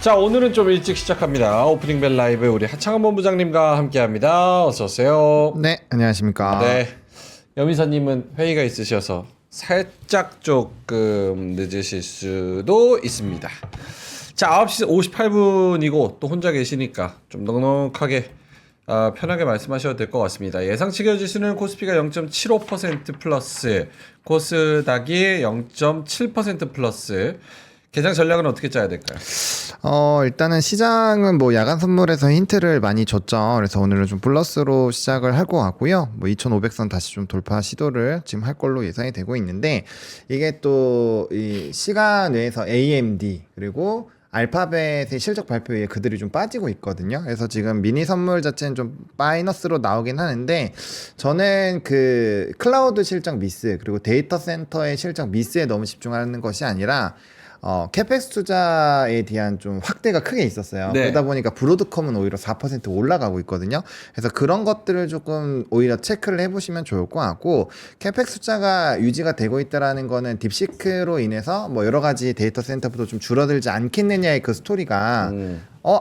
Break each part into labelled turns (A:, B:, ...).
A: 자, 오늘은 좀 일찍 시작합니다. 오프닝 벨 라이브 우리 하창원 본부장님과 함께합니다. 어서 오세요.
B: 네, 안녕하십니까.
A: 네, 여미사님은 회의가 있으셔서 살짝 조금 늦으실 수도 있습니다. 자, 9시 58분이고 또 혼자 계시니까 좀 넉넉하게 편하게 말씀하셔도 될 것 같습니다. 예상치 기여지수는 코스피가 0.75% 플러스, 코스닥이 0.7% 플러스. 개장 전략은 어떻게 짜야 될까요?
B: 일단은 시장은 뭐 야간 선물에서 힌트를 많이 줬죠. 그래서 오늘은 좀 플러스로 시작을 할 것 같고요. 뭐 2,500선 다시 좀 돌파 시도를 지금 할 걸로 예상이 되고 있는데, 이게 또 이 시간 외에서 AMD 그리고 알파벳의 실적 발표에 그들이 좀 빠지고 있거든요. 그래서 지금 미니 선물 자체는 좀 마이너스로 나오긴 하는데, 저는 그 클라우드 실적 미스 그리고 데이터 센터의 실적 미스에 너무 집중하는 것이 아니라 캐펙스 투자에 대한 좀 확대가 크게 있었어요.
A: 네.
B: 그러다 보니까 브로드컴은 오히려 4% 올라가고 있거든요. 그래서 그런 것들을 조금 오히려 체크를 해보시면 좋을 것 같고, 캐펙스 투자가 유지가 되고 있다라는 거는 딥시크로 인해서 뭐 여러 가지 데이터 센터부터 좀 줄어들지 않겠느냐의 그 스토리가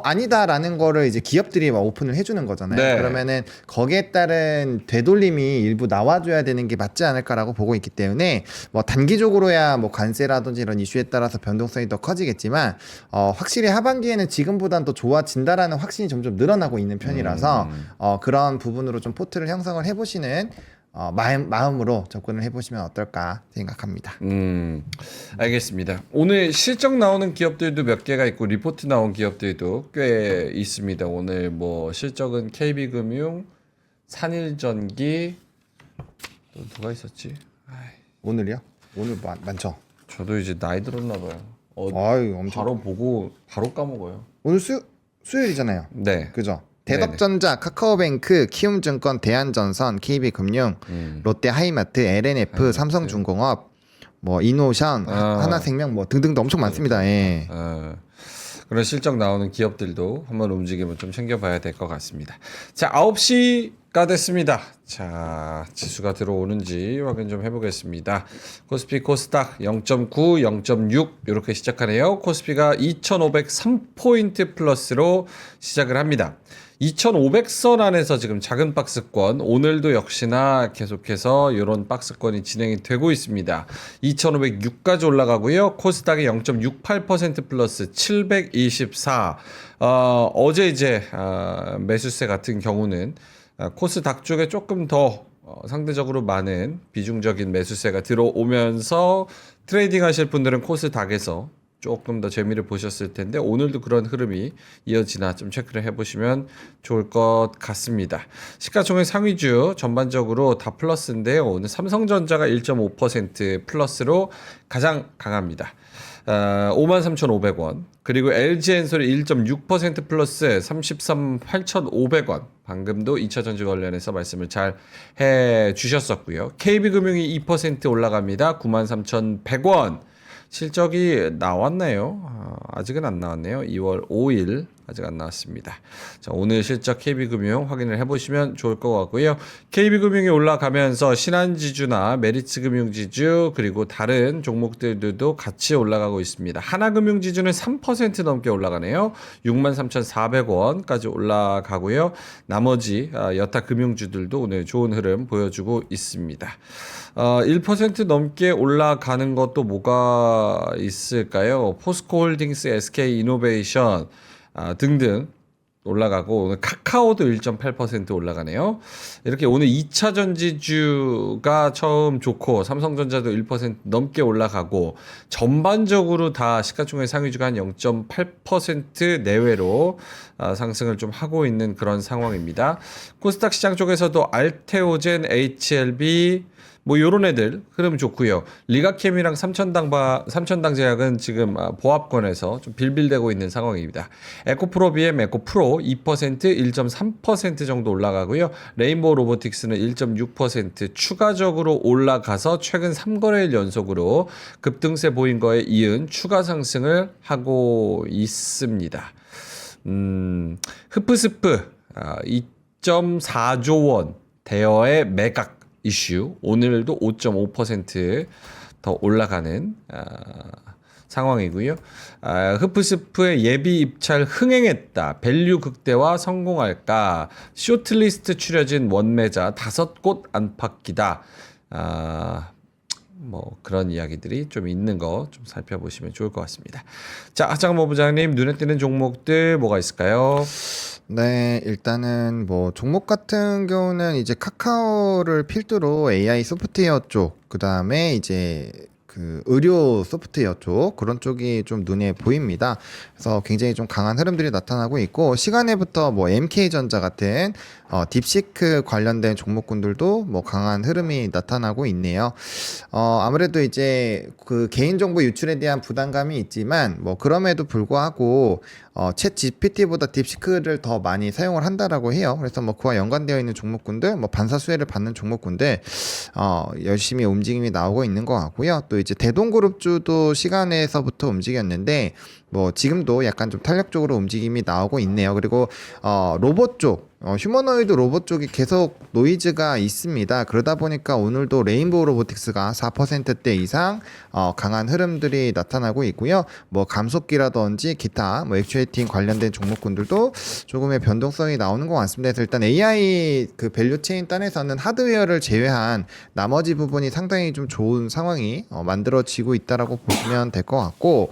B: 아니다라는 거를 이제 기업들이 막 오픈을 해주는 거잖아요.
A: 네.
B: 그러면은 거기에 따른 되돌림이 일부 나와줘야 되는 게 맞지 않을까라고 보고 있기 때문에, 뭐 단기적으로야 뭐 관세라든지 이런 이슈에 따라서 변동성이 더 커지겠지만, 확실히 하반기에는 지금보단 더 좋아진다라는 확신이 점점 늘어나고 있는 편이라서 그런 부분으로 좀 포트를 형성을 해보시는 마음으로 접근을 해보시면 어떨까 생각합니다.
A: 알겠습니다. 오늘 실적 나오는 기업들도 몇 개가 있고 리포트 나온 기업들도 꽤 있습니다. 오늘 뭐 실적은 KB금융, 산일전기, 또 누가 있었지?
B: 오늘이요? 오늘 많죠?
A: 저도 이제 나이 들었나 봐요.
B: 아유, 엄청.
A: 바로 보고 바로 까먹어요.
B: 오늘 수요일이잖아요.
A: 네.
B: 그죠? 대덕전자, 카카오뱅크, 키움증권, 대한전선, KB금융, 롯데하이마트, LNF, 삼성중공업, 뭐 이노션, 하나생명 뭐 등등도 엄청 많습니다. 예.
A: 그런 실적 나오는 기업들도 한번 움직임을 좀 챙겨봐야 될 것 같습니다. 자, 9시가 됐습니다. 자, 지수가 들어오는지 확인 좀 해보겠습니다. 코스피, 코스닥 0.9, 0.6 이렇게 시작하네요. 코스피가 2,503포인트 플러스로 시작을 합니다. 2,500선 안에서 지금 작은 박스권, 오늘도 역시나 계속해서 이런 박스권이 진행이 되고 있습니다. 2,506까지 올라가고요. 코스닥이 0.68% 플러스 724. 어제 이제 매수세 같은 경우는 코스닥 쪽에 조금 더 상대적으로 많은 비중적인 매수세가 들어오면서 트레이딩 하실 분들은 코스닥에서 조금 더 재미를 보셨을 텐데, 오늘도 그런 흐름이 이어지나 좀 체크를 해보시면 좋을 것 같습니다. 시가총액 상위주 전반적으로 다 플러스인데요. 오늘 삼성전자가 1.5% 플러스로 가장 강합니다. 53,500원. 그리고 LG엔솔이 1.6% 플러스 33,8,500원. 방금도 2차전지 관련해서 말씀을 잘 해주셨었고요. KB금융이 2% 올라갑니다. 93,100원. 실적이 나왔나요? 아직은 안 나왔네요. 2월 5일 아직 안 나왔습니다. 자, 오늘 실적 KB금융 확인을 해보시면 좋을 것 같고요. KB금융이 올라가면서 신한지주나 메리츠금융지주 그리고 다른 종목들도 같이 올라가고 있습니다. 하나금융지주는 3% 넘게 올라가네요. 63,400원까지 올라가고요. 나머지 여타 금융주들도 오늘 좋은 흐름 보여주고 있습니다. 1% 넘게 올라가는 것도 뭐가 있을까요? 포스코홀딩스, SK이노베이션 등등 올라가고, 오늘 카카오도 1.8% 올라가네요. 이렇게 오늘 2차 전지주가 처음 좋고, 삼성전자도 1% 넘게 올라가고, 전반적으로 다 시가총액 상위주가 한 0.8% 내외로 상승을 좀 하고 있는 그런 상황입니다. 코스닥 시장 쪽에서도 알테오젠, HLB 뭐 요런 애들 흐름 좋고요. 리가캠이랑 삼천당 제약은 지금 보합권에서 좀 빌빌대고 있는 상황입니다. 에코프로 BM, 에코프로 2%, 1.3% 정도 올라가고요. 레인보우 로보틱스는 1.6% 추가적으로 올라가서 최근 3거래일 연속으로 급등세 보인 거에 이은 추가 상승을 하고 있습니다. 흡프스프 2.4조 원 대여의 매각 이슈, 오늘도 5.5% 더 올라가는 상황이고요. 흐프스프의 예비 입찰 흥행했다. 밸류 극대화 성공할까? 쇼트리스트 추려진 원매자 5곳 안팎이다. 뭐 그런 이야기들이 좀 있는 거 좀 살펴보시면 좋을 것 같습니다. 자, 하창모 부장님 눈에 띄는 종목들 뭐가 있을까요?
B: 네, 일단은 뭐 종목 같은 경우는 이제 카카오를 필두로 AI 소프트웨어 쪽, 그 다음에 이제 그 의료 소프트웨어 쪽 그런 쪽이 좀 눈에 보입니다. 그래서 굉장히 좀 강한 흐름들이 나타나고 있고 시간에부터 뭐 MK전자 같은 딥시크 관련된 종목군들도 뭐 강한 흐름이 나타나고 있네요. 아무래도 이제 그 개인정보 유출에 대한 부담감이 있지만 뭐 그럼에도 불구하고 챗 GPT보다 딥시크를 더 많이 사용을 한다라고 해요. 그래서 뭐 그와 연관되어 있는 종목군들, 뭐 반사 수혜를 받는 종목군들 열심히 움직임이 나오고 있는 것 같고요. 또 이제 대동그룹주도 시간에서부터 움직였는데 뭐 지금도 약간 좀 탄력적으로 움직임이 나오고 있네요. 그리고 로봇 쪽 휴머노이드 로봇 쪽이 계속 노이즈가 있습니다. 그러다 보니까 오늘도 레인보우 로보틱스가 4%대 이상 강한 흐름들이 나타나고 있고요. 뭐 감속기라든지 기타 뭐 액추에이팅 관련된 종목군들도 조금의 변동성이 나오는 것 같습니다. 그래서 일단 AI 그 밸류체인 단에서는 하드웨어를 제외한 나머지 부분이 상당히 좀 좋은 상황이 만들어지고 있다라고 보시면 될 것 같고,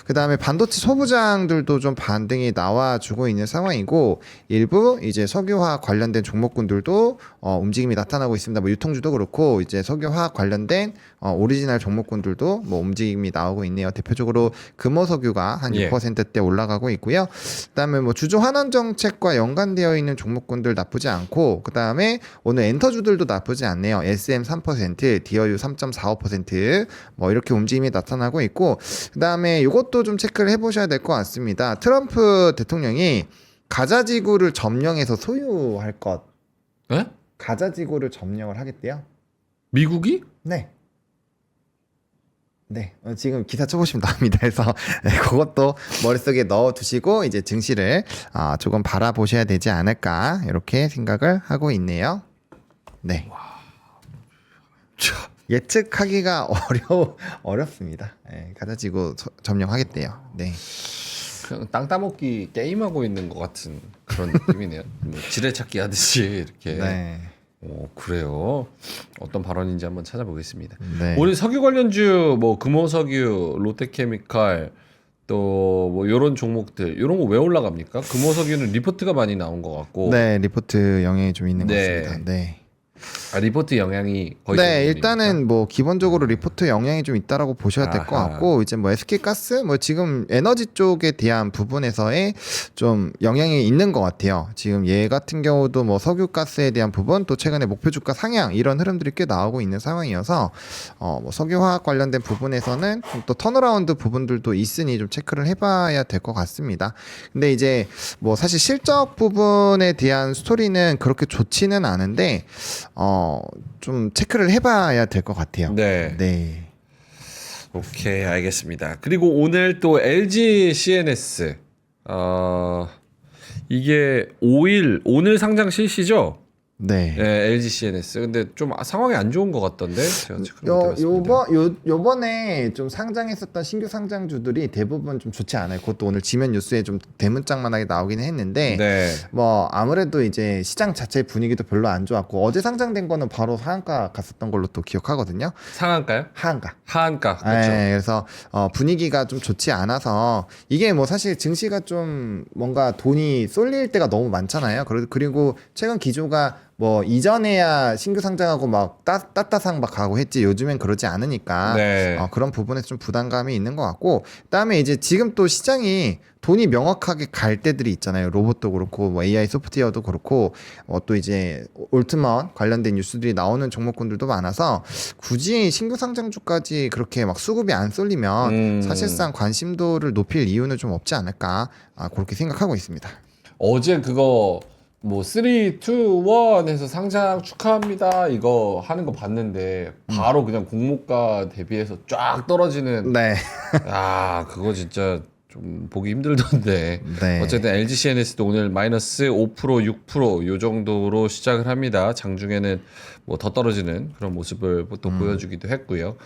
B: 그 다음에 반도체 소부장들도 좀 반등이 나와주고 있는 상황이고, 일부 이제 석유화학 관련된 종목군들도 움직임이 나타나고 있습니다. 뭐 유통주도 그렇고 이제 석유화학 관련된 오리지널 종목군들도 뭐 움직임이 나오고 있네요. 대표적으로 금호석유가 한 6%대 올라가고 있고요. 그다음에 뭐 주주 환원 정책과 연관되어 있는 종목군들 나쁘지 않고, 그다음에 오늘 엔터주들도 나쁘지 않네요. SM 3%, 디어유 3.45%뭐 이렇게 움직임이 나타나고 있고, 그다음에 이것도 좀 체크를 해보셔야 될 것 같습니다. 트럼프 대통령이 가자 지구를 점령해서 소유할 것.
A: 에?
B: 가자 지구를 점령을 하겠대요.
A: 미국이?
B: 네. 네, 지금 기사 쳐보시면 나옵니다. 그래서 네, 그것도 머릿속에 넣어두시고 이제 증시를 조금 바라보셔야 되지 않을까 이렇게 생각을 하고 있네요. 네. 예측하기가 어렵습니다. 네, 가자 지구 점령하겠대요. 네.
A: 그냥 땅 따먹기 게임하고 있는 것 같은 그런 느낌이네요. 뭐 지뢰찾기 하듯이 이렇게.
B: 네.
A: 그래요. 어떤 발언인지 한번 찾아보겠습니다.
B: 네.
A: 오늘 석유 관련주 뭐 금호석유, 롯데케미칼 또 뭐 이런 종목들 이런 거 왜 올라갑니까? 금호석유는 리포트가 많이 나온 것 같고.
B: 네, 리포트 영향이 좀 있는 것
A: 네.
B: 같습니다. 네.
A: 리포트 영향이 거의
B: 네,
A: 대부분이니까?
B: 일단은 뭐 기본적으로 리포트 영향이 좀 있다라고 보셔야 될 것
A: 아하.
B: 같고, 이제 뭐 SK가스 뭐 지금 에너지 쪽에 대한 부분에서의 좀 영향이 있는 것 같아요. 지금 얘 같은 경우도 뭐 석유가스에 대한 부분, 또 최근에 목표 주가 상향 이런 흐름들이 꽤 나오고 있는 상황이어서 뭐 석유화학 관련된 부분에서는 또 턴어라운드 부분들도 있으니 좀 체크를 해봐야 될 것 같습니다. 근데 이제 뭐 사실 실적 부분에 대한 스토리는 그렇게 좋지는 않은데 좀 체크를 해봐야 될 것 같아요.
A: 네.
B: 네.
A: 오케이, 알겠습니다. 그리고 오늘 또 LG CNS 이게 5일 오늘 상장 실시죠?
B: 네.
A: 네, LG CNS. 근데 좀 상황이 안 좋은 것 같던데 제가 체크를 못해봤습니다.
B: 요번에 좀 상장했었던 신규 상장주들이 대부분 좀 좋지 않아요. 그것도 오늘 지면 뉴스에 좀 대문짝만하게 나오긴 했는데,
A: 네.
B: 뭐 아무래도 이제 시장 자체 분위기도 별로 안 좋았고, 어제 상장된 거는 바로 하한가 갔었던 걸로 또 기억하거든요.
A: 상한가요?
B: 하한가.
A: 하한가. 그렇죠.
B: 네, 그래서 분위기가 좀 좋지 않아서, 이게 뭐 사실 증시가 좀 뭔가 돈이 쏠릴 때가 너무 많잖아요. 그리고 최근 기조가 뭐 이전에야 신규 상장하고 막 따따상 막 가고 했지, 요즘엔 그러지 않으니까
A: 네.
B: 그런 부분에서 좀 부담감이 있는 것 같고, 그다음에 이제 지금 또 시장이 돈이 명확하게 갈 때들이 있잖아요. 로봇도 그렇고 뭐 AI 소프트웨어도 그렇고 또 이제 올트먼 관련된 뉴스들이 나오는 종목군들도 많아서 굳이 신규 상장주까지 그렇게 막 수급이 안 쏠리면 사실상 관심도를 높일 이유는 좀 없지 않을까, 그렇게 생각하고 있습니다.
A: 어제 그거 뭐 3, 2, 1 해서 상장 축하합니다 이거 하는 거 봤는데 바로 그냥 공모가 대비해서 쫙 떨어지는.
B: 네.
A: 그거 진짜 좀 보기 힘들던데
B: 네.
A: 어쨌든 LG CNS도 오늘 마이너스 5% 6%요 정도로 시작을 합니다. 장중에는 뭐 더 떨어지는 그런 모습을 또 보여주기도 했고요.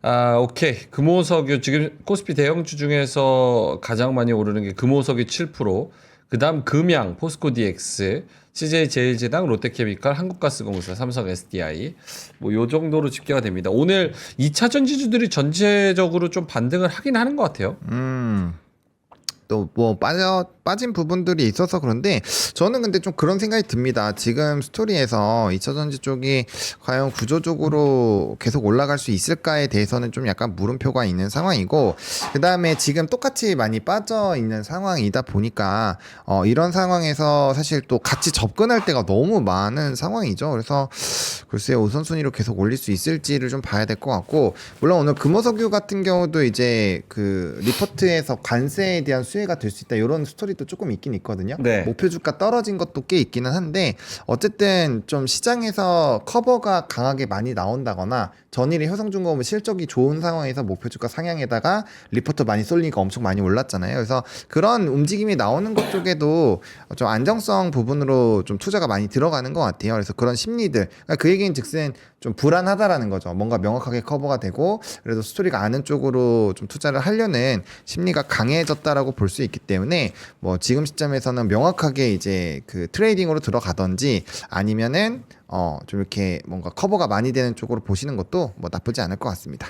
A: 아, 오케이. 금호석유 지금 코스피 대형주 중에서 가장 많이 오르는 게 금호석유 7%, 그다음 금양, 포스코 DX, CJ제일제당, 롯데케미칼, 한국가스공사, 삼성 SDI 뭐 요 정도로 집계가 됩니다. 오늘 2차 전지주들이 전체적으로 좀 반등을 하긴 하는 것 같아요.
B: 또 뭐 빠진 부분들이 있어서 그런데 저는 근데 좀 그런 생각이 듭니다. 지금 스토리에서 2차전지 쪽이 과연 구조적으로 계속 올라갈 수 있을까에 대해서는 좀 약간 물음표가 있는 상황이고, 그 다음에 지금 똑같이 많이 빠져 있는 상황이다 보니까 이런 상황에서 사실 또 같이 접근할 때가 너무 많은 상황이죠. 그래서 글쎄 우선순위로 계속 올릴 수 있을지를 좀 봐야 될 것 같고, 물론 오늘 금호석유 같은 경우도 이제 그 리포트에서 관세에 대한 수혜가 될 수 있다 이런 스토리도 조금 있긴 있거든요.
A: 네.
B: 목표 주가 떨어진 것도 꽤 있기는 한데 어쨌든 좀 시장에서 커버가 강하게 많이 나온다거나 전일의 효성중공업 실적이 좋은 상황에서 목표 주가 상향에다가 리포트 많이 쏠리니까 엄청 많이 올랐잖아요. 그래서 그런 움직임이 나오는 것 쪽에도 좀 안정성 부분으로 좀 투자가 많이 들어가는 것 같아요. 그래서 그런 심리들, 그러니까 그 얘기는 즉슨 좀 불안하다라는 거죠. 뭔가 명확하게 커버가 되고 그래도 스토리가 아는 쪽으로 좀 투자를 하려는 심리가 강해졌다라고 볼 수 있기 때문에 뭐 지금 시점에서는 명확하게 이제 그 트레이딩으로 들어가든지 아니면은 좀 이렇게 뭔가 커버가 많이 되는 쪽으로 보시는 것도 뭐 나쁘지 않을 것 같습니다.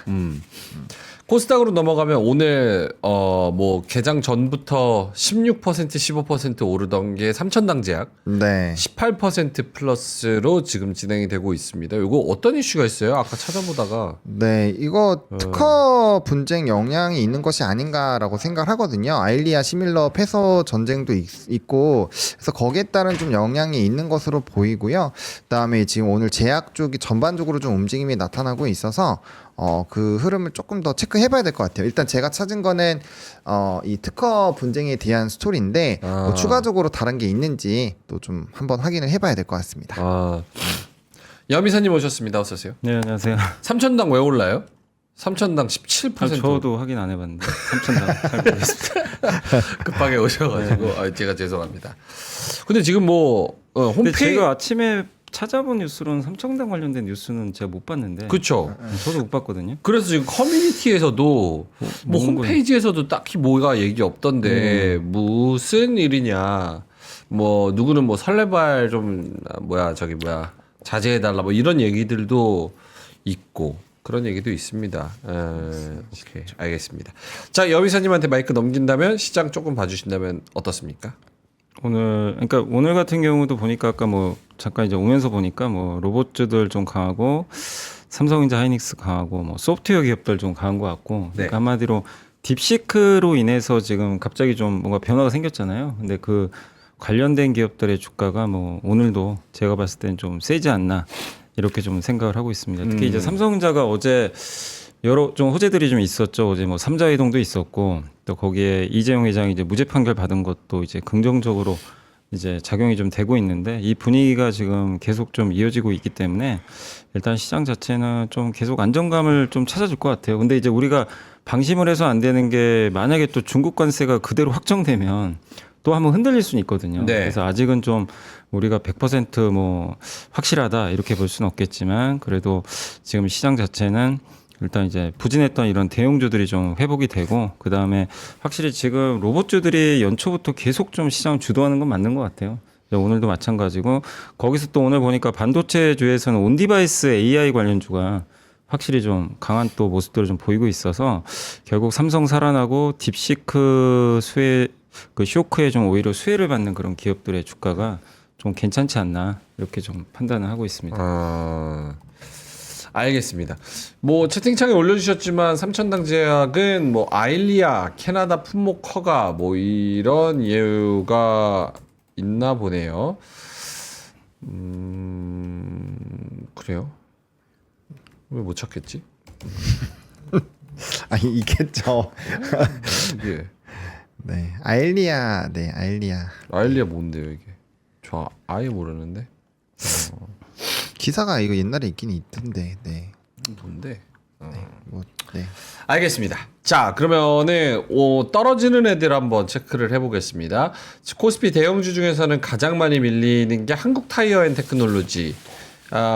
A: 코스닥으로 넘어가면 오늘 뭐 개장 전부터 16% 15% 오르던 게 삼천당 제약
B: 네.
A: 18% 플러스로 지금 진행이 되고 있습니다. 이거 어떤 이슈가 있어요? 아까 찾아보다가
B: 네, 이거 특허 분쟁 영향이 있는 것이 아닌가라고 생각하거든요. 아일리아 시밀러 패소 전쟁도 있고, 그래서 거기에 따른 좀 영향이 있는 것으로 보이고요. 그다음에 지금 오늘 제약 쪽이 전반적으로 좀 움직임이 나타나고 있어서 그 흐름을 조금 더 체크해봐야 될 것 같아요. 일단 제가 찾은 거는 이 특허 분쟁에 대한 스토리인데 뭐 추가적으로 다른 게 있는지 또 좀 한번 확인을 해봐야 될 것 같습니다.
A: 여미사님 오셨습니다. 어서 오세요.
C: 네, 안녕하세요.
A: 삼천당 왜 올라요? 삼천당 17%.
C: 저도 확인 안 해봤는데 3,000장 잘 모르겠습니다.
A: 급하게 오셔가지고 제가 죄송합니다. 근데 지금 뭐
C: 근데
A: 홈페이지
C: 제가 아침에 찾아본 뉴스로는 삼청당 관련된 뉴스는 제가 못 봤는데.
A: 그렇죠.
C: 저도 못 봤거든요.
A: 그래서 지금 커뮤니티에서도 뭐 홈페이지에서도 딱히 뭐가 얘기 없던데 무슨 일이냐, 뭐 누구는 뭐 설레발 좀 자제해달라 뭐 이런 얘기들도 있고 그런 얘기도 있습니다. 오케이, 알겠습니다. 자, 여미사님한테 마이크 넘긴다면 시장 조금 봐주신다면 어떻습니까?
C: 그러니까 오늘 같은 경우도 보니까 아까 뭐 잠깐 이제 오면서 보니까 뭐 로봇주들 좀 강하고 삼성전자 하이닉스 강하고 뭐 소프트웨어 기업들 좀 강한 것 같고.
A: 네.
C: 그러니까 한마디로 딥시크로 인해서 지금 갑자기 좀 뭔가 변화가 생겼잖아요. 근데 그 관련된 기업들의 주가가 뭐 오늘도 제가 봤을 때는 좀 세지 않나 이렇게 좀 생각을 하고 있습니다. 특히 이제 삼성전자가 어제 여러 좀 호재들이 좀 있었죠. 어제 뭐 삼자이동도 있었고 또 거기에 이재용 회장이 이제 무죄 판결 받은 것도 이제 긍정적으로 이제 작용이 좀 되고 있는데 이 분위기가 지금 계속 좀 이어지고 있기 때문에 일단 시장 자체는 좀 계속 안정감을 좀 찾아줄 것 같아요. 근데 이제 우리가 방심을 해서 안 되는 게 만약에 또 중국 관세가 그대로 확정되면 또 한번 흔들릴 수는 있거든요.
A: 네.
C: 그래서 아직은 좀 우리가 100% 확실하다 이렇게 볼 수는 없겠지만 그래도 지금 시장 자체는 일단 이제 부진했던 이런 대형주들이 좀 회복이 되고 그다음에 확실히 지금 로봇주들이 연초부터 계속 좀 시장을 주도하는 건 맞는 것 같아요. 오늘도 마찬가지고 거기서 또 오늘 보니까 반도체주에서는 온디바이스 AI 관련주가 확실히 좀 강한 또 모습들을 좀 보이고 있어서 결국 삼성 살아나고 딥시크 그 쇼크에 좀 오히려 수혜를 받는 그런 기업들의 주가가 좀 괜찮지 않나 이렇게 좀 판단을 하고 있습니다.
A: 알겠습니다. 뭐 채팅창에 올려주셨지만 삼천당 제약은 뭐 아일리아, 캐나다 품목 허가 뭐 이런 이유가 있나 보네요. 그래요? 왜 못 찾겠지?
B: 아니 있겠죠.
A: 이게
B: 네, 아일리아, 네, 아일리아.
A: 아일리아 뭔데요 이게? 저 아예 모르는데.
B: 기사가 이거 옛날에 있긴 있던데, 네.
A: 뭔데?
B: 뭐 네.
A: 알겠습니다. 자, 그러면은 떨어지는 애들 한번 체크를 해보겠습니다. 코스피 대형주 중에서는 가장 많이 밀리는 게 한국타이어앤테크놀로지.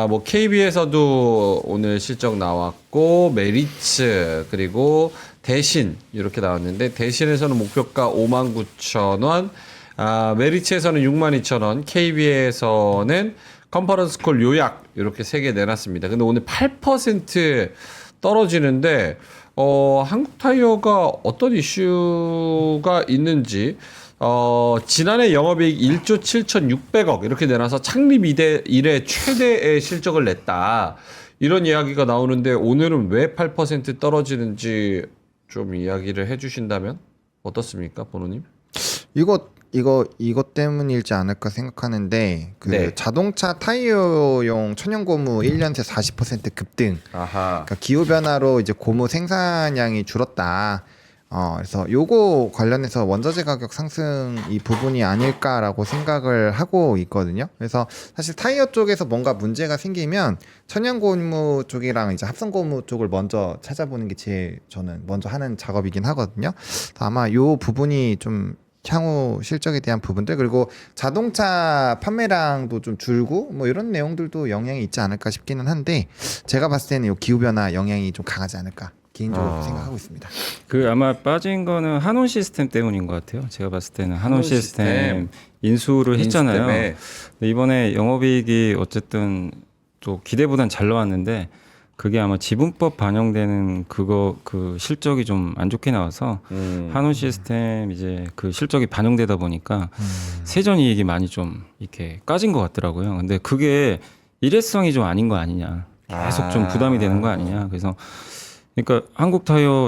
A: 뭐 KB에서도 오늘 실적 나왔고 메리츠 그리고 대신 이렇게 나왔는데 대신에서는 목표가 59,000원, 메리츠에서는 62,000원, KB에서는 컨퍼런스콜 요약 이렇게 3개 내놨습니다. 근데 오늘 8% 떨어지는데 한국타이어가 어떤 이슈가 있는지 지난해 영업이익 1조 7,600억 이렇게 내놔서 창립 이래 최대의 실적을 냈다. 이런 이야기가 나오는데 오늘은 왜 8% 떨어지는지 좀 이야기를 해주신다면 어떻습니까, 번호님?
B: 이것 때문일지 않을까 생각하는데 그
A: 네.
B: 자동차 타이어용 천연 고무 1년 새 40% 급등.
A: 아하.
B: 그러니까 기후 변화로 이제 고무 생산량이 줄었다. 그래서 요거 관련해서 원자재 가격 상승 이 부분이 아닐까라고 생각을 하고 있거든요. 그래서 사실 타이어 쪽에서 뭔가 문제가 생기면 천연 고무 쪽이랑 이제 합성 고무 쪽을 먼저 찾아보는 게 제일 저는 먼저 하는 작업이긴 하거든요. 그래서 아마 요 부분이 좀 향후 실적에 대한 부분들 그리고 자동차 판매량도 좀 줄고 뭐 이런 내용들도 영향이 있지 않을까 싶기는 한데 제가 봤을 때는 요 기후 변화 영향이 좀 강하지 않을까 개인적으로 생각하고 있습니다.
C: 그 아마 빠진 거는 한온 시스템 때문인 것 같아요. 제가 봤을 때는 한온 시스템 인수를 했잖아요. 근데 이번에 영업이익이 어쨌든 또 기대보단 잘 나왔는데 그게 아마 지분법 반영되는 그 실적이 좀 안 좋게 나와서 한온 시스템 이제 그 실적이 반영되다 보니까 세전 이익이 많이 좀 이렇게 까진 것 같더라고요. 근데 그게 일회성이 좀 아닌 거 아니냐. 계속 좀 부담이 되는 거 아니냐. 그래서 그러니까 한국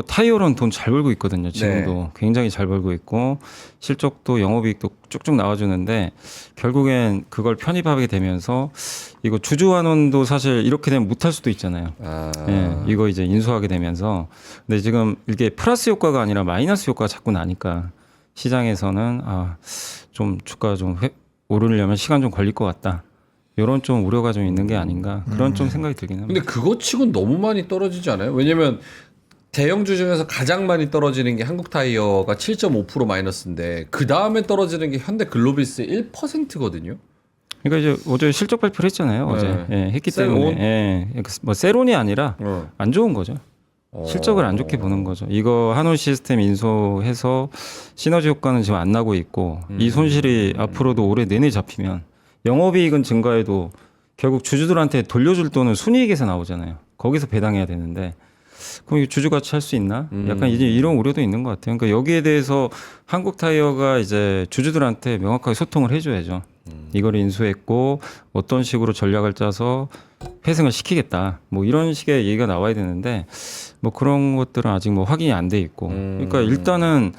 C: 타이어로는 돈 잘 벌고 있거든요. 지금도
A: 네.
C: 굉장히 잘 벌고 있고 실적도 영업이익도 쭉쭉 나와주는데 결국엔 그걸 편입하게 되면서 이거 주주환원도 사실 이렇게 되면 못할 수도 있잖아요. 예, 이거 이제 인수하게 되면서 근데 지금 이게 플러스 효과가 아니라 마이너스 효과가 자꾸 나니까 시장에서는 좀 주가 좀 오르려면 시간 좀 걸릴 것 같다. 이런 좀 우려가 좀 있는 게 아닌가 그런 좀 생각이 들긴 합니다.
A: 근데 그거 치곤 너무 많이 떨어지지 않아요? 왜냐면 대형주 중에서 가장 많이 떨어지는 게 한국타이어가 7.5% 마이너스인데 그 다음에 떨어지는 게 현대글로비스 1%거든요.
C: 그러니까 이제 어제 실적 발표를 했잖아요. 어제 했기
A: 세론?
C: 때문에 뭐 세론이 아니라 안 좋은 거죠. 실적을 안 좋게 보는 거죠. 이거 한온 시스템 인수해서 시너지 효과는 지금 안 나고 있고 이 손실이 앞으로도 올해 내내 잡히면 영업이익은 증가해도 결국 주주들한테 돌려줄 돈은 순이익에서 나오잖아요. 거기서 배당해야 되는데 그럼 이거 주주가치 할 수 있나? 약간 이제 이런 우려도 있는 것 같아요. 그러니까 여기에 대해서 한국타이어가 이제 주주들한테 명확하게 소통을 해줘야죠. 이걸 인수했고 어떤 식으로 전략을 짜서 회생을 시키겠다. 뭐 이런 식의 얘기가 나와야 되는데 뭐 그런 것들은 아직 뭐 확인이 안 돼 있고. 그러니까 일단은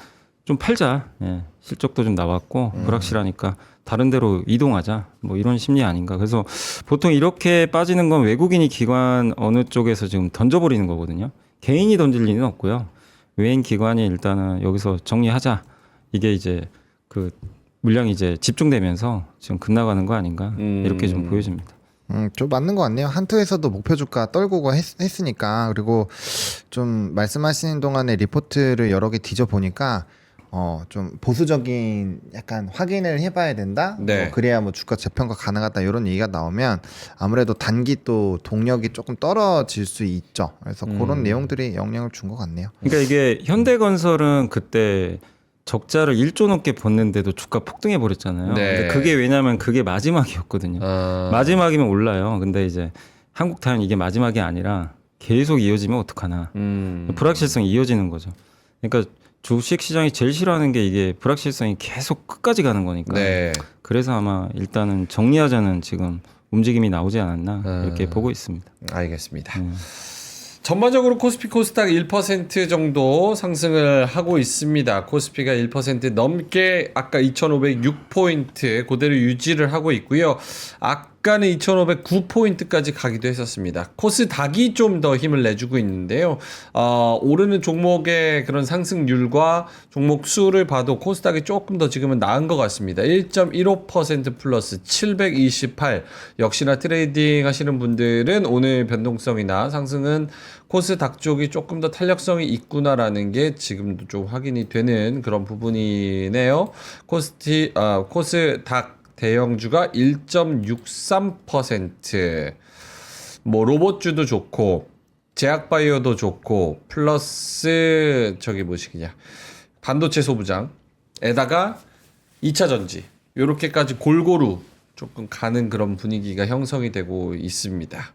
C: 좀 팔자. 예. 실적도 좀 나왔고 불확실하니까 다른 데로 이동하자. 뭐 이런 심리 아닌가. 그래서 보통 이렇게 빠지는 건 외국인이 기관 어느 쪽에서 지금 던져버리는 거거든요. 개인이 던질 리는 없고요. 외인 기관이 일단은 여기서 정리하자. 이게 이제 그 물량이 이제 집중되면서 지금 급나가는 거 아닌가. 이렇게 좀 보여집니다.
B: 좀 맞는 것 같네요. 한투에서도 목표 주가 떨구고 했으니까 그리고 좀 말씀하시는 동안에 리포트를 여러 개 뒤져 보니까 좀 보수적인 약간 확인을 해봐야 된다.
A: 네.
B: 그래야 뭐 주가 재평가 가능하다 이런 얘기가 나오면 아무래도 단기 또 동력이 조금 떨어질 수 있죠. 그래서 그런 내용들이 영향을 준 것 같네요.
C: 그러니까 이게 현대건설은 그때 적자를 1조 넘게 벗는데도 주가 폭등해 버렸잖아요.
A: 네.
C: 근데 그게 왜냐면 그게 마지막이었거든요. 마지막이면 올라요. 근데 이제 한국타이어는 이게 마지막이 아니라 계속 이어지면 어떡하나. 불확실성이 이어지는 거죠. 그러니까 주식 시장이 제일 싫어하는 게 이게 불확실성이 계속 끝까지 가는 거니까.
A: 네.
C: 그래서 아마 일단은 정리하자는 지금 움직임이 나오지 않았나 이렇게 보고 있습니다.
A: 알겠습니다. 전반적으로 코스피 코스닥 1% 정도 상승을 하고 있습니다. 코스피가 1% 넘게 아까 2,506포인트 그대로 유지를 하고 있고요. 약간의 2,509포인트까지 가기도 했었습니다. 코스닥이 좀 더 힘을 내주고 있는데요. 오르는 종목의 그런 상승률과 종목 수를 봐도 코스닥이 조금 더 지금은 나은 것 같습니다. 1.15% 플러스 728. 역시나 트레이딩 하시는 분들은 오늘 변동성이나 상승은 코스닥 쪽이 조금 더 탄력성이 있구나라는 게 지금도 좀 확인이 되는 그런 부분이네요. 코스닥 대형주가 1.63%. 뭐 로봇주도 좋고 제약바이오도 좋고 플러스 저기 뭐시기냐 반도체 소부장에다가 2차 전지 요렇게까지 골고루 조금 가는 그런 분위기가 형성이 되고 있습니다.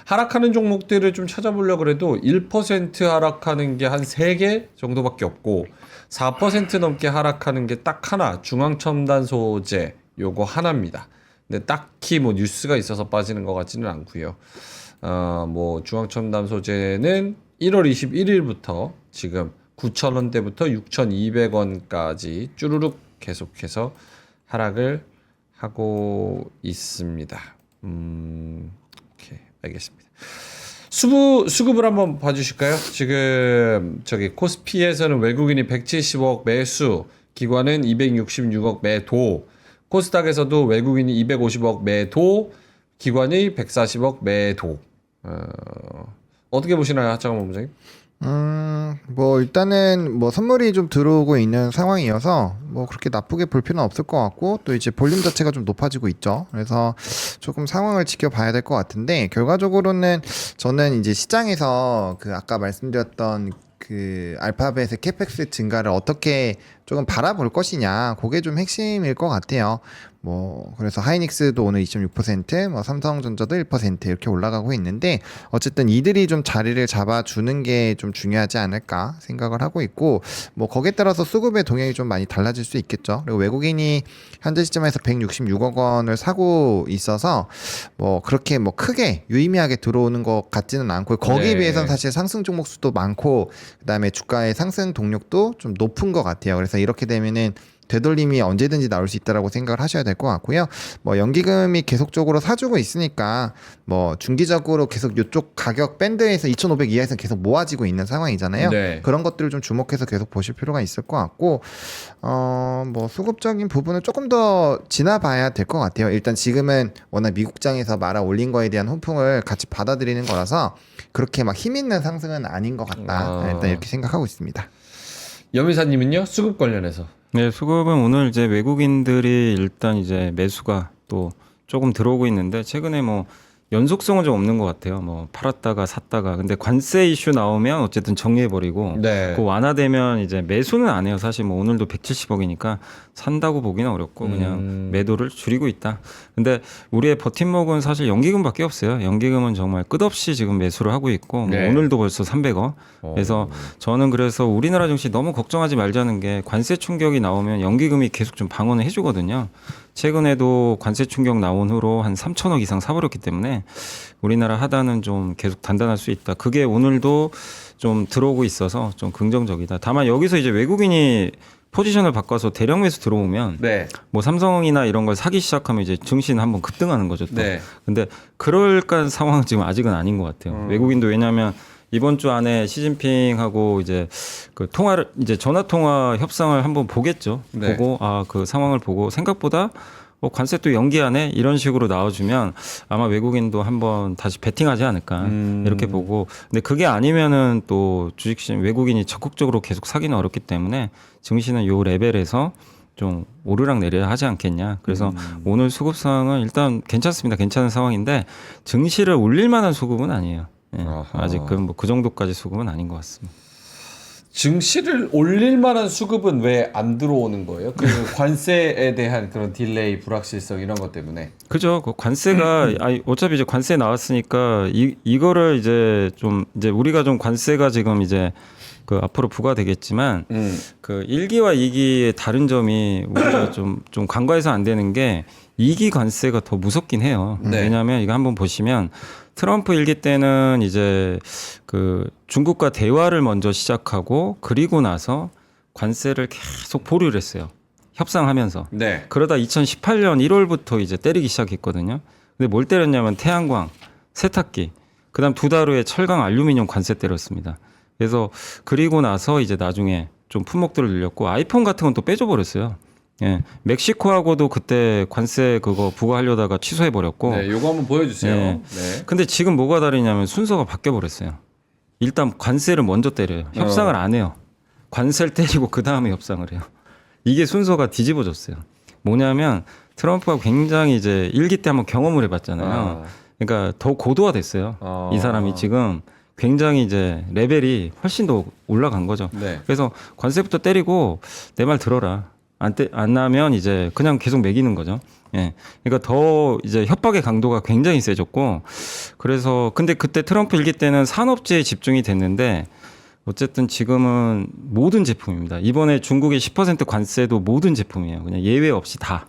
A: 하락하는 종목들을 좀 찾아보려고 해도 1% 하락하는 게 한 3개 정도밖에 없고 4% 넘게 하락하는 게 딱 하나, 중앙첨단 소재 요거 하나입니다. 근데 딱히 뭐 뉴스가 있어서 빠지는 것 같지는 않고요. 뭐 중앙첨단 소재는 1월 21일부터 지금 9,000원대부터 6,200원까지 쭈루룩 계속해서 하락을 하고 있습니다. 오케이, 알겠습니다. 수급을 한번 봐주실까요? 지금 저기 코스피에서는 외국인이 170억 매수, 기관은 266억 매도, 코스닥에서도 외국인이 250억 매도, 기관이 140억 매도. 어떻게 보시나요, 하창원 본부장님?
B: 뭐 일단은 뭐 선물이 좀 들어오고 있는 상황이어서 뭐 그렇게 나쁘게 볼 필요는 없을 것 같고, 또 이제 볼륨 자체가 좀 높아지고 있죠. 그래서 조금 상황을 지켜봐야 될 것 같은데, 결과적으로는 저는 이제 시장에서 그 아까 말씀드렸던 그 알파벳의 캐펙스 증가를 어떻게 조금 바라볼 것이냐, 그게 좀 핵심일 것 같아요. 뭐 그래서 하이닉스도 오늘 2.6%, 뭐 삼성전자도 1% 이렇게 올라가고 있는데, 어쨌든 이들이 좀 자리를 잡아주는 게 좀 중요하지 않을까 생각을 하고 있고, 뭐 거기에 따라서 수급의 동향이 좀 많이 달라질 수 있겠죠. 그리고 외국인이 현재 시점에서 166억 원을 사고 있어서 뭐 그렇게 뭐 크게 유의미하게 들어오는 것 같지는 않고, 거기에
A: 네.
B: 비해서는 사실 상승 종목 수도 많고, 그다음에 주가의 상승 동력도 좀 높은 것 같아요. 그래서 이렇게 되면은 되돌림이 언제든지 나올 수 있다라고 생각을 하셔야 될 것 같고요. 뭐 연기금이 계속적으로 사주고 있으니까 뭐 중기적으로 계속 이쪽 가격 밴드에서 2,500 이하에서 계속 모아지고 있는 상황이잖아요.
A: 네.
B: 그런 것들을 좀 주목해서 계속 보실 필요가 있을 것 같고, 뭐 수급적인 부분은 조금 더 지나봐야 될 것 같아요. 일단 지금은 워낙 미국장에서 말아 올린 거에 대한 호풍을 같이 받아들이는 거라서 그렇게 막 힘 있는 상승은 아닌 것 같다. 일단 이렇게 생각하고 있습니다.
A: 염의사님은요? 수급 관련해서.
C: 네, 수급은 오늘 이제 외국인들이 일단 이제 매수가 또 조금 들어오고 있는데, 최근에 뭐 연속성은 좀 없는 것 같아요. 뭐 팔았다가 샀다가. 근데 관세 이슈 나오면 어쨌든 정리해버리고,
A: 네.
C: 그 완화되면 이제 매수는 안 해요. 사실 뭐 오늘도 170억이니까 산다고 보기는 어렵고 그냥 매도를 줄이고 있다. 근데 우리의 버팀목은 사실 연기금밖에 없어요. 연기금은 정말 끝없이 지금 매수를 하고 있고, 뭐
A: 네.
C: 오늘도 벌써 300억. 그래서 저는 그래서 우리나라 증시 너무 걱정하지 말자는 게, 관세 충격이 나오면 연기금이 계속 좀 방어는 해주거든요. 최근에도 관세 충격 나온 후로 한 3천억 이상 사버렸기 때문에 우리나라 하단은 좀 계속 단단할 수 있다. 그게 오늘도 좀 들어오고 있어서 좀 긍정적이다. 다만 여기서 이제 외국인이 포지션을 바꿔서 대량 매수 들어오면
A: 네.
C: 뭐 삼성이나 이런 걸 사기 시작하면 이제 증시는 한번 급등하는 거죠. 또.
A: 네.
C: 근데 그럴까 상황은 지금 아직은 아닌 것 같아요. 외국인도 왜냐하면 이번 주 안에 시진핑하고 이제 그 통화를, 이제 전화 통화 협상을 한번 보겠죠.
A: 네.
C: 보고 그 상황을 보고 생각보다 관세 또 연기하네 이런 식으로 나와주면 아마 외국인도 한번 다시 베팅하지 않을까 이렇게 보고, 근데 그게 아니면은 또 주식시장 외국인이 적극적으로 계속 사기는 어렵기 때문에 증시는 요 레벨에서 좀 오르락 내리락 하지 않겠냐. 그래서 오늘 수급 상황은 일단 괜찮습니다. 괜찮은 상황인데 증시를 올릴 만한 수급은 아니에요. 예, 아직 그 정도까지 수급은 아닌 것 같습니다.
A: 증시를 올릴 만한 수급은 왜 안 들어오는 거예요? 그 관세에 대한 그런 딜레이, 불확실성 이런 것 때문에.
C: 그죠. 그 관세가 어차피 이제 관세 나왔으니까 이거를 이제 좀 이제 우리가 좀 관세가 지금 이제 그 앞으로 부과되겠지만 그 1기와 2기의 다른 점이 우리가 좀 간과해서 안 되는 게 2기 관세가 더 무섭긴 해요.
A: 네.
C: 왜냐하면 이거 한번 보시면 트럼프 1기 때는 이제 그 중국과 대화를 먼저 시작하고, 그리고 나서 관세를 계속 보류를 했어요. 협상하면서.
A: 네.
C: 그러다 2018년 1월부터 이제 때리기 시작했거든요. 근데 뭘 때렸냐면 태양광, 세탁기, 그다음 2달 후에 철강, 알루미늄 관세 때렸습니다. 그래서 그리고 나서 이제 나중에 좀 품목들을 늘렸고 아이폰 같은 건 또 빼줘 버렸어요. 예, 멕시코하고도 그때 관세 그거 부과하려다가 취소해 버렸고.
A: 네, 요거 한번 보여주세요.
C: 네.
A: 네.
C: 근데 지금 뭐가 다르냐면 순서가 바뀌어 버렸어요. 일단 관세를 먼저 때려요. 협상을 안 해요. 관세를 때리고 그 다음에 협상을 해요. 이게 순서가 뒤집어졌어요. 뭐냐면 트럼프가 굉장히 이제 일기 때 한번 경험을 해봤잖아요. 그러니까 더 고도화됐어요. 이 사람이 지금 굉장히 이제 레벨이 훨씬 더 올라간 거죠.
A: 네.
C: 그래서 관세부터 때리고 내 말 들어라. 안 나면 이제 그냥 계속 매기는 거죠. 예. 그러니까 더 이제 협박의 강도가 굉장히 세졌고 그래서 근데 그때 트럼프 일기 때는 산업재에 집중이 됐는데 어쨌든 지금은 모든 제품입니다. 이번에 중국의 10% 관세도 모든 제품이에요. 그냥 예외 없이 다.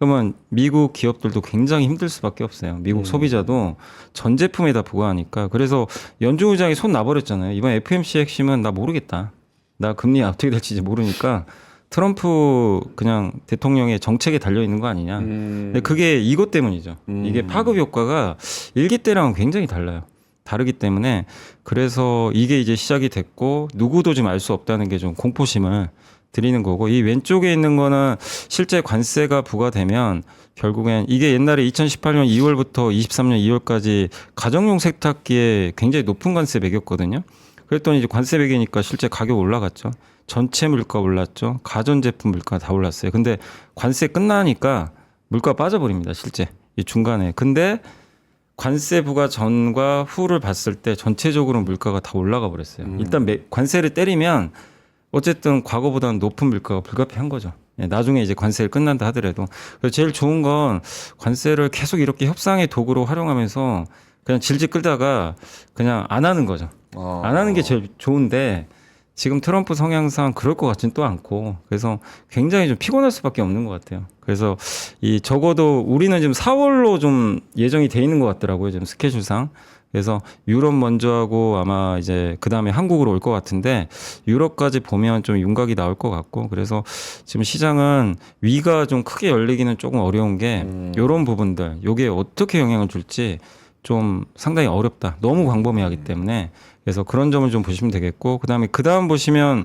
C: 그러면 미국 기업들도 굉장히 힘들 수밖에 없어요. 미국 소비자도 전 제품에다 부과하니까. 그래서 연준 의장이 손 놔버렸잖아요. 이번 FMC 핵심은 나 모르겠다. 나 금리 어떻게 될지 이제 모르니까 트럼프 그냥 대통령의 정책에 달려 있는 거 아니냐. 근데 그게 이것 때문이죠. 이게 파급 효과가 일기 때랑은 굉장히 달라요. 다르기 때문에 그래서 이게 이제 시작이 됐고 누구도 좀 알 수 없다는 게 좀 공포심을 드리는 거고 이 왼쪽에 있는 거는 실제 관세가 부과되면 결국엔 이게 옛날에 2018년 2월부터 23년 2월까지 가정용 세탁기에 굉장히 높은 관세 매겼거든요. 그랬더니 이제 관세 매기니까 실제 가격 올라갔죠. 전체 물가 올랐죠. 가전제품 물가 다 올랐어요. 근데 관세 끝나니까 물가 빠져버립니다. 실제 이 중간에. 근데 관세 부과 전과 후를 봤을 때 전체적으로 물가가 다 올라가 버렸어요. 일단 관세를 때리면 어쨌든 과거보다는 높은 물가가 불가피한 거죠. 예, 나중에 이제 관세를 끝난다 하더라도. 그래서 제일 좋은 건 관세를 계속 이렇게 협상의 도구로 활용하면서 그냥 질질 끌다가 그냥 안 하는 거죠. 안 하는 게 제일 좋은데 지금 트럼프 성향상 그럴 것 같지는 또 않고 그래서 굉장히 좀 피곤할 수밖에 없는 것 같아요. 그래서 이 적어도 우리는 지금 4월로 좀 예정이 돼 있는 것 같더라고요. 지금 스케줄상. 그래서 유럽 먼저 하고 아마 이제 그 다음에 한국으로 올 것 같은데 유럽까지 보면 좀 윤곽이 나올 것 같고 그래서 지금 시장은 위가 좀 크게 열리기는 조금 어려운 게 이런 부분들 요게 어떻게 영향을 줄지 좀 상당히 어렵다. 너무 광범위하기 때문에 그래서 그런 점을 좀 보시면 되겠고 그다음에 그다음 보시면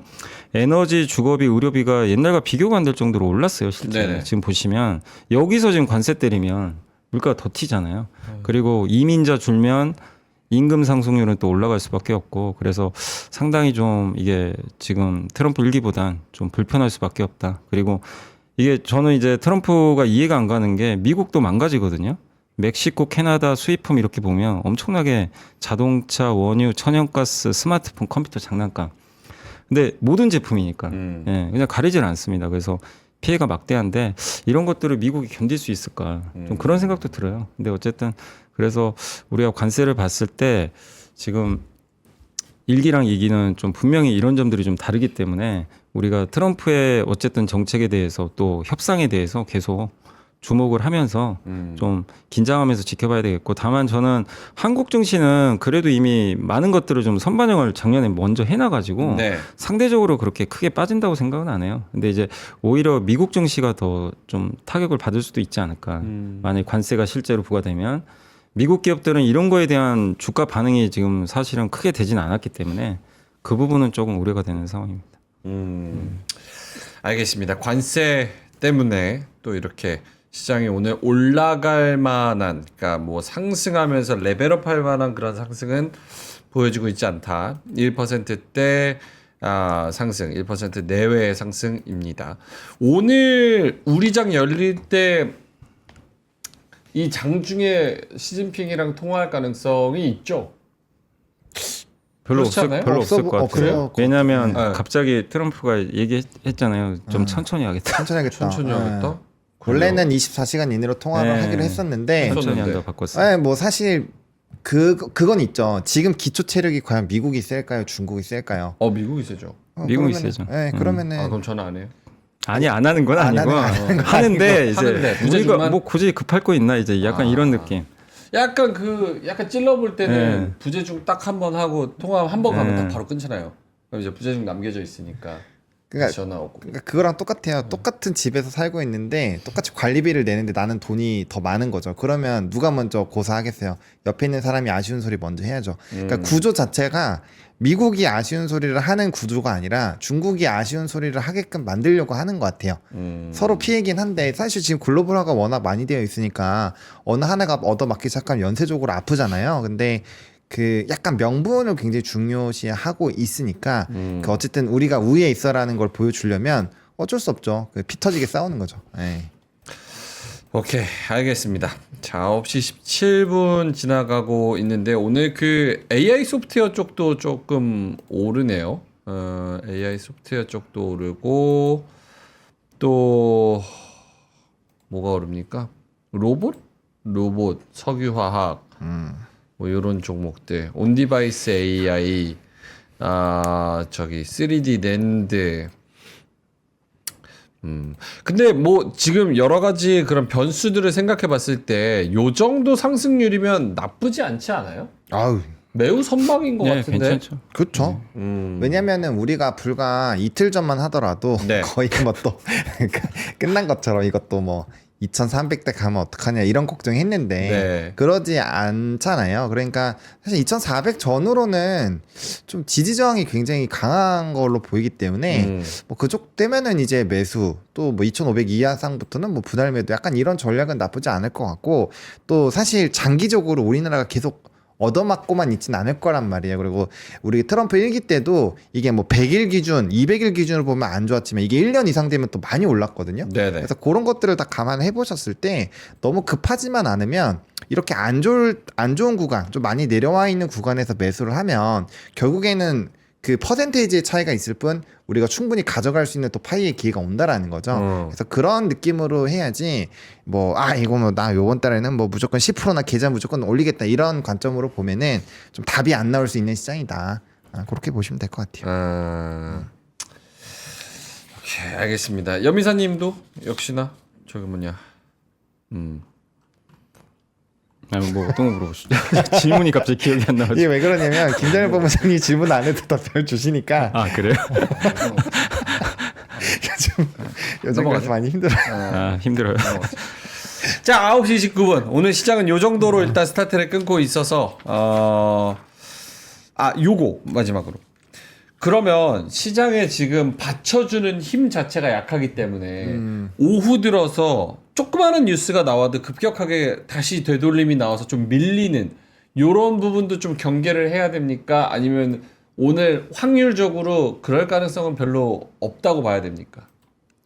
C: 에너지, 주거비, 의료비가 옛날과 비교가 안 될 정도로 올랐어요. 실제
A: 네네.
C: 지금 보시면 여기서 지금 관세 때리면 물가가 더 튀잖아요. 그리고 이민자 줄면 임금 상승률은 또 올라갈 수밖에 없고 그래서 상당히 좀 이게 지금 트럼프 일기보단 좀 불편할 수밖에 없다. 그리고 이게 저는 이제 트럼프가 이해가 안 가는 게 미국도 망가지거든요. 멕시코, 캐나다 수입품 이렇게 보면 엄청나게 자동차, 원유, 천연가스, 스마트폰, 컴퓨터, 장난감. 근데 모든 제품이니까 예, 그냥 가리질 않습니다. 그래서 피해가 막대한데 이런 것들을 미국이 견딜 수 있을까? 좀 그런 생각도 들어요. 근데 어쨌든 그래서 우리가 관세를 봤을 때 지금 1기랑 2기는 좀 분명히 이런 점들이 좀 다르기 때문에 우리가 트럼프의 어쨌든 정책에 대해서 또 협상에 대해서 계속 주목을 하면서 좀 긴장하면서 지켜봐야 되겠고 다만 저는 한국 증시는 그래도 이미 많은 것들을 좀 선반영을 작년에 먼저 해놔가지고
A: 네.
C: 상대적으로 그렇게 크게 빠진다고 생각은 안 해요. 근데 이제 오히려 미국 증시가 더 좀 타격을 받을 수도 있지 않을까. 만약 관세가 실제로 부과되면 미국 기업들은 이런 거에 대한 주가 반응이 지금 사실은 크게 되진 않았기 때문에 그 부분은 조금 우려가 되는 상황입니다.
A: 알겠습니다. 관세 때문에 또 이렇게 시장이 오늘 올라갈 만한, 그러니까 뭐 상승하면서 레벨업할 만한 그런 상승은 보여지고 있지 않다. 1%대 상승, 1% 내외의 상승입니다. 오늘 우리 장 열릴 때 이 장 중에 시진핑이랑 통화할 가능성이 있죠.
C: 별로
A: 그렇지 않아요?
C: 별로 없을 것
B: 없어요.
C: 같아요. 왜냐하면
A: 네.
C: 갑자기 트럼프가 얘기했잖아요. 좀 천천히 하겠다.
B: 천천히 하겠다.
A: 천천히 하겠다.
B: 네. 원래는 24시간 이내로 통화를
C: 네.
B: 하기로 했었는데
C: 천천히
A: 했었는데.
C: 한다 바꿨어요.
B: 네, 뭐 사실 그건 있죠. 지금 기초 체력이 과연 미국이 셀까요? 중국이 셀까요?
A: 미국이 세죠.
C: 미국이
B: 그러면은-
C: 세죠.
B: 네, 그러면은
A: 그럼 저는 안 해요.
C: 아니 안 하는 건
B: 안
C: 아니고
B: 하는 건
C: 하는데 이제
A: 하는데, 부재중만?
C: 우리가 뭐 굳이 급할 거 있나 이제 약간 이런 느낌.
A: 약간 찔러볼 때는
C: 네.
A: 부재중 딱 한 번 하고 통화 한 번 가면
C: 네.
A: 딱 바로 끊잖아요. 그럼 이제 부재중 남겨져 있으니까.
B: 그러니까
A: 전화 오고.
B: 그러니까 그거랑 똑같아요. 똑같은 집에서 살고 있는데 똑같이 관리비를 내는데 나는 돈이 더 많은 거죠. 그러면 누가 먼저 고사하겠어요? 옆에 있는 사람이 아쉬운 소리 먼저 해야죠. 그러니까 구조 자체가 미국이 아쉬운 소리를 하는 구조가 아니라 중국이 아쉬운 소리를 하게끔 만들려고 하는 것 같아요. 서로 피해긴 한데 사실 지금 글로벌화가 워낙 많이 되어 있으니까 어느 하나가 얻어맞기 시작하면 연쇄적으로 아프잖아요. 근데 그 약간 명분을 굉장히 중요시하고 있으니까 그 어쨌든 우리가 우위에 있어라는 걸 보여주려면 어쩔 수 없죠. 그 피 터지게 싸우는 거죠. 예.
A: 오케이, 알겠습니다. 자, 9시 17분 지나가고 있는데 오늘 그 AI 소프트웨어 쪽도 조금 오르네요. AI 소프트웨어 쪽도 오르고 또 뭐가 오릅니까? 로봇, 석유화학 뭐 이런 종목들, 온디바이스 AI, 저기 3D 낸드. 근데 뭐 지금 여러 가지 그런 변수들을 생각해 봤을 때 요 정도 상승률이면 나쁘지 않지 않아요?
B: 아우
A: 매우 선방인 것
C: 네,
A: 같은데.
C: 괜찮죠.
B: 그렇죠. 왜냐면은 우리가 불과 이틀 전만 하더라도
A: 네.
B: 거의 뭐 또 끝난 것처럼 이것도 뭐 2300대 가면 어떡하냐 이런 걱정했는데
A: 네.
B: 그러지 않잖아요. 그러니까 사실 2400 전후로는 좀 지지 저항이 굉장히 강한 걸로 보이기 때문에 뭐 그쪽 되면은 이제 매수 또 뭐 2500 이하상부터는 뭐 분할 매도 약간 이런 전략은 나쁘지 않을 것 같고 또 사실 장기적으로 우리나라가 계속 얻어맞고만 있진 않을 거란 말이에요. 그리고 우리 트럼프 1기 때도 이게 뭐 100일 기준, 200일 기준으로 보면 안 좋았지만 이게 1년 이상 되면 또 많이 올랐거든요.
A: 네네.
B: 그래서 그런 것들을 다 감안해 보셨을 때 너무 급하지만 않으면 이렇게 안 좋은 구간, 좀 많이 내려와 있는 구간에서 매수를 하면 결국에는 그 퍼센테이지의 차이가 있을 뿐 우리가 충분히 가져갈 수 있는 또 파이의 기회가 온다라는 거죠. 그래서 그런 느낌으로 해야지 뭐 이거 뭐 나 요번 달에는 뭐 무조건 10%나 계좌 무조건 올리겠다 이런 관점으로 보면은 좀 답이 안 나올 수 있는 시장이다. 그렇게 보시면 될 것 같아요.
A: 오케이, 알겠습니다. 여미사님도 역시나 저기 뭐냐.
C: 아니 뭐 어떤 거 물어보시죠? 질문이 갑자기 기억이 안 나가지고.
B: 이게 왜 그러냐면 김정일 법무장이 질문 안 해도 답변을 주시니까
C: 아 그래요?
B: 요즘 그래서 많이 힘들어요.
C: 아 힘들어요.
A: 자, 9시 19분. 오늘 시장은 요 정도로 일단 스타트를 끊고 있어서 요거 마지막으로. 그러면 시장에 지금 받쳐주는 힘 자체가 약하기 때문에 오후 들어서 조그마한 뉴스가 나와도 급격하게 다시 되돌림이 나와서 좀 밀리는 요런 부분도 좀 경계를 해야 됩니까? 아니면 오늘 확률적으로 그럴 가능성은 별로 없다고 봐야 됩니까?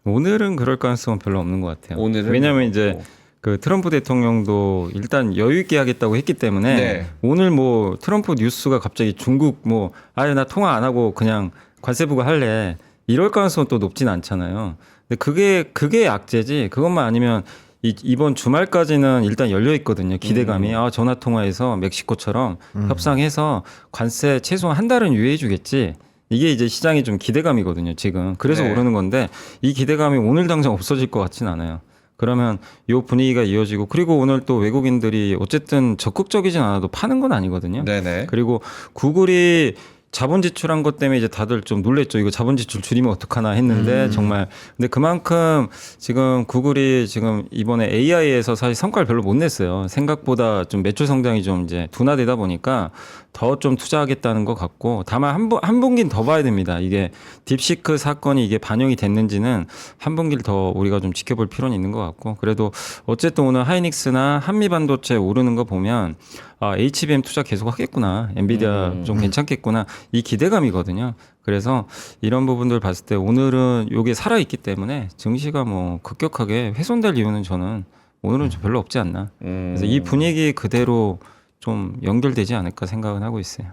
C: 오늘은 그럴 가능성은 별로 없는 것 같아요.
A: 오늘은
C: 왜냐하면 이제 그 트럼프 대통령도 일단 여유 있게 하겠다고 했기 때문에
A: 네.
C: 오늘 뭐 트럼프 뉴스가 갑자기 중국 뭐 아예 나 통화 안 하고 그냥 관세 부과할래 이럴 가능성은 또 높진 않잖아요. 근데 그게 약재지. 그것만 아니면 이번 주말까지는 일단 열려 있거든요. 기대감이 전화 통화해서 멕시코처럼 협상해서 관세 최소한 한 달은 유예해 주겠지. 이게 이제 시장이 좀 기대감이거든요, 지금. 그래서
A: 네.
C: 오르는 건데 이 기대감이 오늘 당장 없어질 것 같진 않아요. 그러면 요 분위기가 이어지고 그리고 오늘 또 외국인들이 어쨌든 적극적이진 않아도 파는 건 아니거든요.
A: 네네.
C: 그리고 구글이 자본 지출한 것 때문에 이제 다들 좀 놀랬죠. 이거 자본 지출 줄이면 어떡하나 했는데 정말 근데 그만큼 지금 구글이 지금 이번에 AI에서 사실 성과를 별로 못 냈어요. 생각보다 좀 매출 성장이 좀 이제 둔화되다 보니까 더 좀 투자하겠다는 것 같고 다만 한 분기는 더 봐야 됩니다. 이게 딥시크 사건이 이게 반영이 됐는지는 한 분기를 더 우리가 좀 지켜볼 필요는 있는 것 같고 그래도 어쨌든 오늘 하이닉스나 한미반도체 오르는 거 보면 HBM 투자 계속 하겠구나. 엔비디아 좀 괜찮겠구나. 이 기대감이거든요. 그래서 이런 부분들 봤을 때 오늘은 이게 살아있기 때문에 증시가 뭐 급격하게 훼손될 이유는 저는 오늘은 좀 별로 없지 않나. 그래서 이 분위기 그대로 좀 연결되지 않을까 생각은 하고 있어요.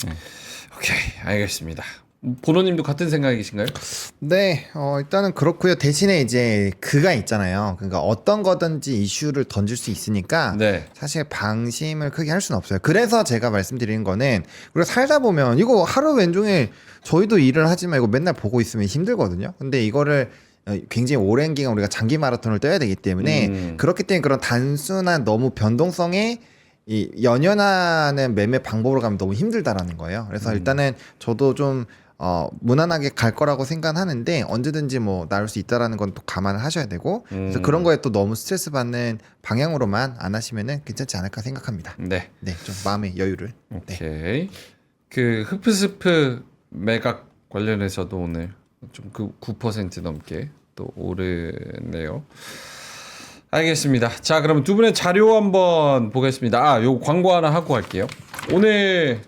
C: 네.
A: 오케이, 알겠습니다. 보노님도 같은 생각이신가요?
B: 네, 일단은 그렇고요. 대신에 이제 그가 있잖아요. 그러니까 어떤 거든지 이슈를 던질 수 있으니까
A: 네.
B: 사실 방심을 크게 할 수는 없어요. 그래서 제가 말씀드리는 거는 우리가 살다 보면 이거 하루 왼종일 저희도 일을 하지만 이거 맨날 보고 있으면 힘들거든요. 근데 이거를 굉장히 오랜 기간 우리가 장기 마라톤을 뛰어야 되기 때문에 그렇기 때문에 그런 단순한 너무 변동성에 이 연연하는 매매 방법으로 가면 너무 힘들다라는 거예요. 그래서 일단은 저도 좀 무난하게 갈 거라고 생각하는데 언제든지 뭐 나올 수 있다라는 건 또 감안을 하셔야 되고 그래서 그런 거에 또 너무 스트레스 받는 방향으로만 안 하시면은 괜찮지 않을까 생각합니다.
A: 네.
B: 네, 좀 마음의 여유를. 네.
A: 오케이. 그 흡스프 매각 관련해서도 오늘 좀 그 9% 넘게 또 오르네요. 알겠습니다. 자, 그럼 두 분의 자료 한번 보겠습니다. 요 광고 하나 하고 갈게요. 오늘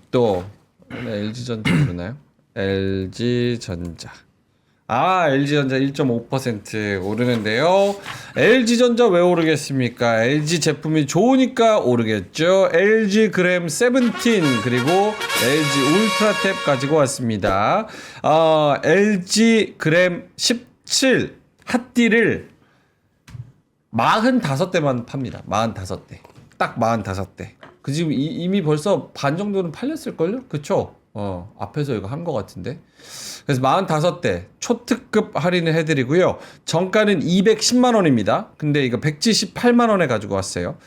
A: LG전자 오르나요? LG전자. LG전자 1.5% 오르는데요. LG전자 왜 오르겠습니까? LG 제품이 좋으니까 오르겠죠. LG 그램 17 그리고 LG 울트라탭 가지고 왔습니다. LG 그램 17 핫띠를 45대만 팝니다. 45대. 딱 45대. 그 지금 이미 벌써 반 정도는 팔렸을걸요? 그쵸? 앞에서 이거 한 것 같은데. 그래서 45대 초특급 할인을 해드리고요. 정가는 210만 원입니다. 근데 이거 178만 원에 가지고 왔어요.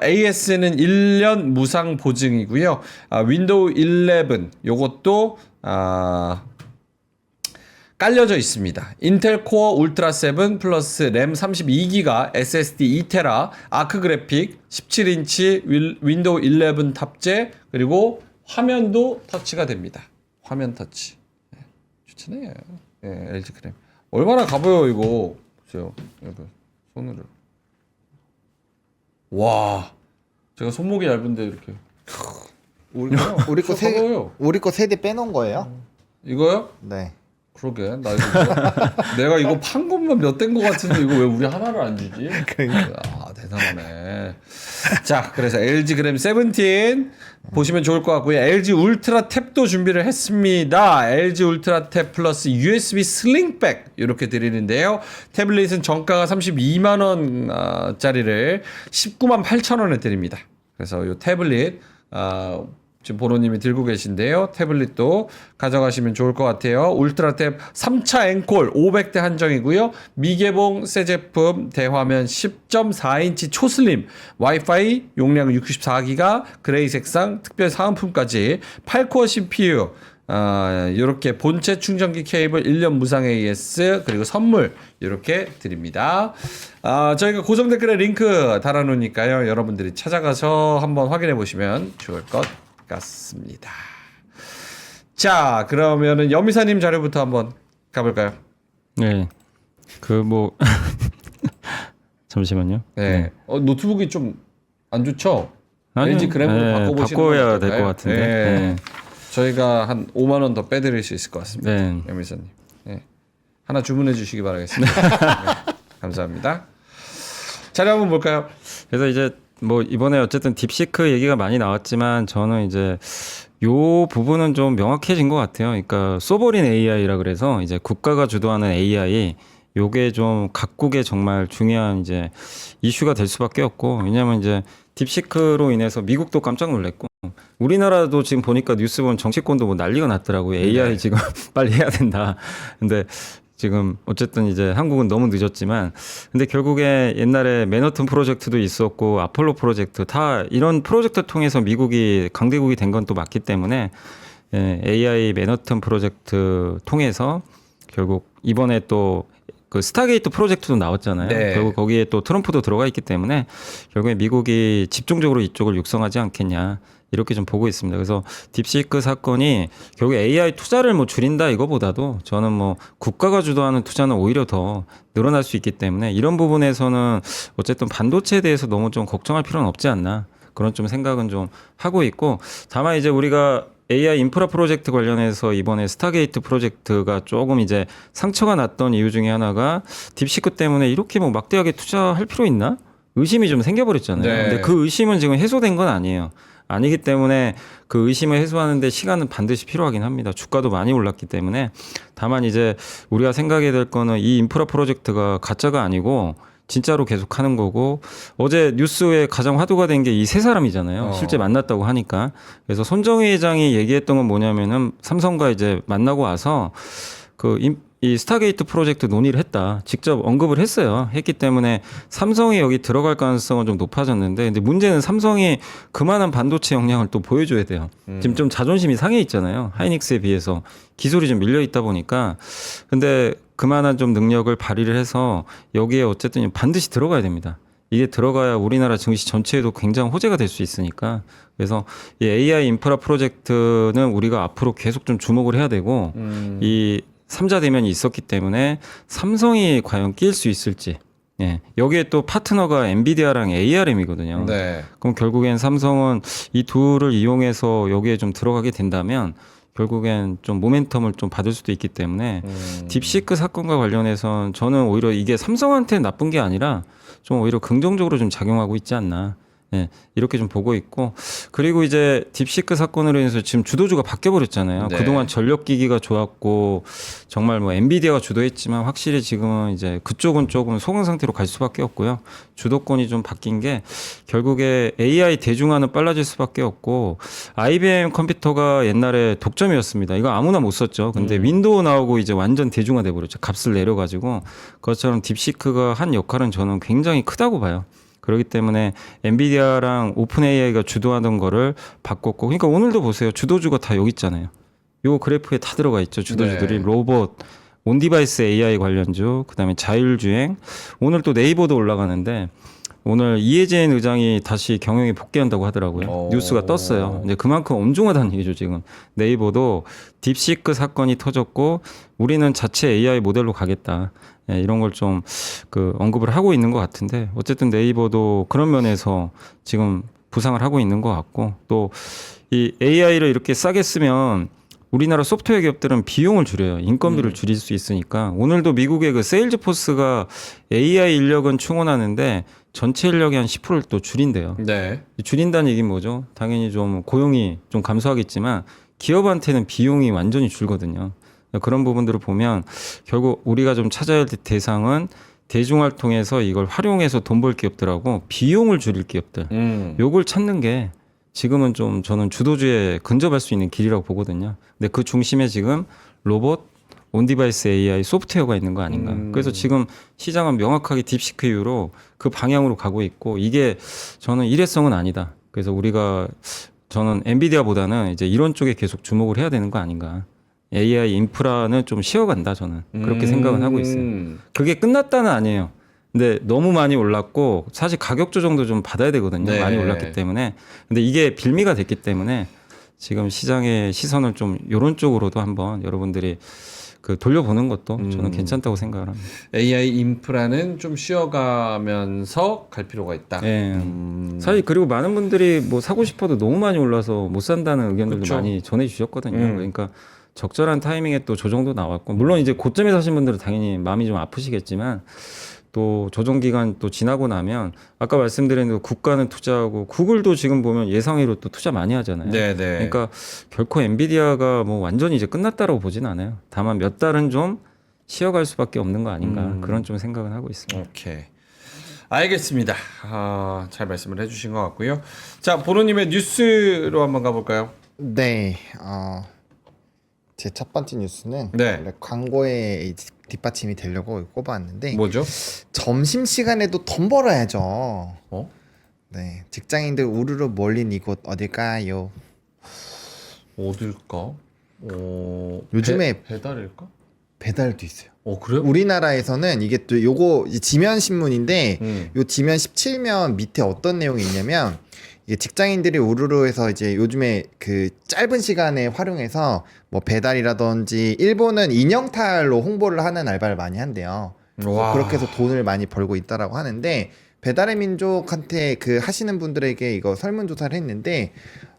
A: AS는 1년 무상 보증이고요. 윈도우 11 요것도 깔려져 있습니다. 인텔 코어 울트라 7 플러스 램 32기가 SSD 2테라 아크 그래픽 17인치 윈도우 11 탑재 그리고 화면도 터치가 됩니다. 화면 터치. 좋잖아요. 네, LG 그램. 얼마나 가벼워 이거. 보세요. 이거 손으로. 와. 제가 손목이 얇은데 이렇게.
B: 우리 거 세대 빼놓은 거예요?
A: 이거요?
B: 네.
A: 그러게 나 이거 내가 이거 판 것만 몇 대인 것 같은데 이거 왜 우리 하나를 안 주지? 대단하네. 자, 그래서 LG 그램 17 보시면 좋을 것 같고요. LG 울트라 탭도 준비를 했습니다. LG 울트라 탭 플러스 USB 슬링백 이렇게 드리는데요. 태블릿은 정가가 32만 원짜리를 19만 8천 원에 드립니다. 그래서 이 태블릿 지금 보노님이 들고 계신데요. 태블릿도 가져가시면 좋을 것 같아요. 울트라탭 3차 앵콜 500대 한정이고요. 미개봉 새 제품 대화면 10.4인치 초슬림 와이파이 용량 64기가 그레이 색상 특별 사은품까지 8코어 CPU 이렇게 본체 충전기 케이블 1년 무상 AS 그리고 선물 이렇게 드립니다. 저희가 고정 댓글에 링크 달아놓으니까요. 여러분들이 찾아가서 한번 확인해 보시면 좋을 것 같습니다. 자, 그러면은 여미사님 자료부터 한번 가볼까요?
C: 네. 잠시만요.
A: 네. 노트북이 좀 안 좋죠?
C: 아니요.
A: LG 그램으로
C: 바꿔야 될 것 같은데. 네.
A: 저희가 한 5만 원 더 빼드릴 수 있을 것 같습니다.
C: 네.
A: 여미사님. 네. 하나 주문해 주시기 바라겠습니다. 네. 감사합니다. 자료 한번 볼까요?
C: 그래서 이제 이번에 어쨌든 딥시크 얘기가 많이 나왔지만 저는 이제 요 부분은 좀 명확해진 것 같아요. 그러니까 소버린 AI라 그래서 이제 국가가 주도하는 AI 요게 좀 각국의 정말 중요한 이제 이슈가 될 수밖에 없고 왜냐하면 이제 딥시크로 인해서 미국도 깜짝 놀랐고 우리나라도 지금 보니까 뉴스 보면 정치권도 난리가 났더라고요. AI
A: 네.
C: 지금 빨리 해야 된다. 근데 지금 어쨌든 이제 한국은 너무 늦었지만 근데 결국에 옛날에 맨하튼 프로젝트도 있었고 아폴로 프로젝트 다 이런 프로젝트 통해서 미국이 강대국이 된 건 또 맞기 때문에 AI 맨하튼 프로젝트 통해서 결국 이번에 또 그 스타게이트 프로젝트도 나왔잖아요.
A: 네.
C: 결국 거기에 또 트럼프도 들어가 있기 때문에 결국에 미국이 집중적으로 이쪽을 육성하지 않겠냐. 이렇게 좀 보고 있습니다. 그래서 딥시크 사건이 결국 AI 투자를 줄인다 이거보다도 저는 국가가 주도하는 투자는 오히려 더 늘어날 수 있기 때문에 이런 부분에서는 어쨌든 반도체에 대해서 너무 좀 걱정할 필요는 없지 않나 그런 좀 생각은 좀 하고 있고 다만 이제 우리가 AI 인프라 프로젝트 관련해서 이번에 스타게이트 프로젝트가 조금 이제 상처가 났던 이유 중에 하나가 딥시크 때문에 이렇게 막대하게 투자할 필요 있나? 의심이 좀 생겨버렸잖아요.
A: 네.
C: 근데 그 의심은 지금 해소된 건 아니에요. 아니기 때문에 그 의심을 해소하는데 시간은 반드시 필요하긴 합니다. 주가도 많이 올랐기 때문에 다만 이제 우리가 생각해야 될 거는 이 인프라 프로젝트가 가짜가 아니고 진짜로 계속 하는 거고 어제 뉴스에 가장 화두가 된 게 이 세 사람이잖아요. 실제 만났다고 하니까. 그래서 손정희 회장이 얘기했던 건 뭐냐면은 삼성과 이제 만나고 와서 그 이 스타게이트 프로젝트 논의를 했다. 직접 언급을 했어요. 했기 때문에 삼성이 여기 들어갈 가능성은 좀 높아졌는데, 근데 문제는 삼성이 그만한 반도체 역량을 또 보여줘야 돼요. 지금 좀 자존심이 상해 있잖아요. 하이닉스에 비해서 기술이 좀 밀려 있다 보니까. 근데 그만한 좀 능력을 발휘를 해서 여기에 어쨌든 반드시 들어가야 됩니다. 이게 들어가야 우리나라 증시 전체에도 굉장히 호재가 될 수 있으니까. 그래서 이 AI 인프라 프로젝트는 우리가 앞으로 계속 좀 주목을 해야 되고, 이 3자 대면이 있었기 때문에 삼성이 과연 낄 수 있을지. 예. 여기에 또 파트너가 엔비디아랑 ARM이거든요.
A: 네.
C: 그럼 결국엔 삼성은 이 둘을 이용해서 여기에 좀 들어가게 된다면 결국엔 좀 모멘텀을 좀 받을 수도 있기 때문에 딥시크 사건과 관련해서는 저는 오히려 이게 삼성한테 나쁜 게 아니라 좀 오히려 긍정적으로 좀 작용하고 있지 않나. 예, 이렇게 좀 보고 있고, 그리고 이제 딥시크 사건으로 인해서 지금 주도주가 바뀌어 버렸잖아요.
A: 네.
C: 그동안 전력기기가 좋았고 정말 뭐 엔비디아가 주도했지만 확실히 지금은 이제 그쪽은 조금 소강 상태로 갈 수밖에 없고요. 주도권이 좀 바뀐 게 결국에 AI 대중화는 빨라질 수밖에 없고, IBM 컴퓨터가 옛날에 독점이었습니다. 이거 아무나 못 썼죠. 근데 윈도우 나오고 이제 완전 대중화돼 버렸죠. 값을 내려가지고. 그것처럼 딥시크가 한 역할은 저는 굉장히 크다고 봐요. 그렇기 때문에 엔비디아랑 오픈 AI가 주도하던 거를 바꿨고, 그러니까 오늘도 보세요. 주도주가 다 여기 있잖아요. 요 그래프에 다 들어가 있죠. 주도주들이.
A: 네.
C: 로봇, 온디바이스 AI 관련주, 그다음에 자율주행. 오늘 또 네이버도 올라가는데 오늘 이해진 의장이 다시 경영에 복귀한다고 하더라고요.
A: 오.
C: 뉴스가 떴어요. 이제 그만큼 엄중하다는 얘기죠, 지금. 네이버도 딥시크 사건이 터졌고 우리는 자체 AI 모델로 가겠다. 예, 이런 걸 좀 언급을 하고 있는 것 같은데, 어쨌든 네이버도 그런 면에서 지금 부상을 하고 있는 것 같고, 또 이 AI를 이렇게 싸게 쓰면 우리나라 소프트웨어 기업들은 비용을 줄여요. 인건비를 줄일 수 있으니까. 오늘도 미국의 그 세일즈포스가 AI 인력은 충원하는데 전체 인력의 한 10%를 또 줄인대요.
A: 네.
C: 줄인다는 얘기는 뭐죠? 당연히 좀 고용이 좀 감소하겠지만 기업한테는 비용이 완전히 줄거든요. 그런 부분들을 보면 결국 우리가 좀 찾아야 할 대상은 대중화를 통해서 이걸 활용해서 돈 벌 기업들하고 비용을 줄일 기업들. 요걸 찾는 게 지금은 좀 저는 주도주에 근접할 수 있는 길이라고 보거든요. 근데 그 중심에 지금 로봇, 온디바이스 AI 소프트웨어가 있는 거 아닌가. 그래서 지금 시장은 명확하게 딥시크 이후로 그 방향으로 가고 있고, 이게 저는 일회성은 아니다. 그래서 우리가 저는 엔비디아보다는 이제 이런 쪽에 계속 주목을 해야 되는 거 아닌가. AI 인프라는 좀 쉬어간다, 저는 그렇게 생각은 하고 있어요. 그게 끝났다는 아니에요. 근데 너무 많이 올랐고 사실 가격 조정도 좀 받아야 되거든요.
A: 네.
C: 많이 올랐기 때문에. 근데 이게 빌미가 됐기 때문에 지금 시장의 시선을 좀 이런 쪽으로도 한번 여러분들이 돌려보는 것도 저는 괜찮다고 생각을 합니다.
A: AI 인프라는 좀 쉬어가면서 갈 필요가 있다.
C: 예. 사실 그리고 많은 분들이 뭐 사고 싶어도 너무 많이 올라서 못 산다는 의견들도
A: 그쵸.
C: 많이 전해주셨거든요. 그러니까 적절한 타이밍에 또 조정도 나왔고, 물론 이제 고점에 사신 분들은 당연히 마음이 좀 아프시겠지만, 또 조정 기간 또 지나고 나면 아까 말씀드린 대로 국가는 투자하고, 구글도 지금 보면 예상외로 또 투자 많이 하잖아요.
A: 네네.
C: 그러니까 결코 엔비디아가 뭐 완전히 이제 끝났다라고 보진 않아요. 다만 몇 달은 좀 쉬어갈 수밖에 없는 거 아닌가, 그런 좀 생각은 하고 있습니다.
A: 오케이. 알겠습니다. 잘 말씀을 해주신 것 같고요. 자, 보로님의 뉴스로 한번 가볼까요?
B: 네. 제 첫 번째 뉴스는
A: 네.
B: 원래 광고에 뒷받침이 되려고 꼽아왔는데,
A: 뭐죠?
B: 점심 시간에도 돈 벌어야죠.
A: 어?
B: 네, 직장인들 우르르 몰린 이곳 어딜까요?
A: 어딜까?
B: 요즘에
A: 배달일까?
B: 배달도 있어요.
A: 그래요?
B: 우리나라에서는 이게 또 요거 지면 신문인데,
A: 음.
B: 요 지면 17면 밑에 어떤 내용이 있냐면, 이게 직장인들이 우르르해서 이제 요즘에 그 짧은 시간에 활용해서 뭐 배달이라든지, 일본은 인형탈로 홍보를 하는 알바를 많이 한대요.
A: 와.
B: 그렇게 해서 돈을 많이 벌고 있다라고 하는데, 배달의 민족한테 하시는 분들에게 이거 설문조사를 했는데,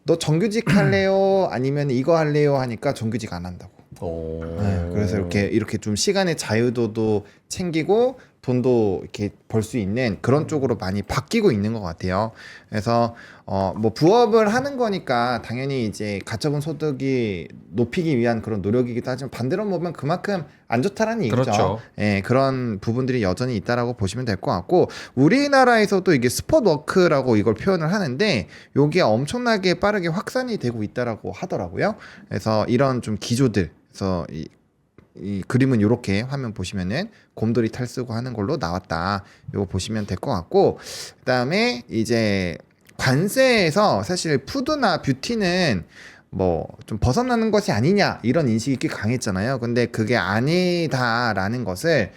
B: 너 정규직 할래요? 아니면 이거 할래요? 하니까 정규직 안 한다고. 네, 그래서 이렇게 좀 시간의 자유도도 챙기고 돈도 이렇게 벌 수 있는 그런 쪽으로 많이 바뀌고 있는 것 같아요. 그래서 뭐 부업을 하는 거니까 당연히 이제 가처분 소득이 높이기 위한 그런 노력이기도 하지만, 반대로 보면 그만큼 안 좋다라는 얘기죠.
A: 그렇죠.
B: 예, 그런 부분들이 여전히 있다라고 보시면 될 것 같고, 우리나라에서도 이게 스폿워크라고 이걸 표현을 하는데, 요게 엄청나게 빠르게 확산이 되고 있다라고 하더라고요. 그래서 이런 좀 기조들, 그래서 이 그림은 이렇게 화면 보시면은 곰돌이 탈 쓰고 하는 걸로 나왔다. 요거 보시면 될 것 같고, 그다음에 이제 관세에서 사실 푸드나 뷰티는 뭐 좀 벗어나는 것이 아니냐 이런 인식이 꽤 강했잖아요. 근데 그게 아니다라는 것을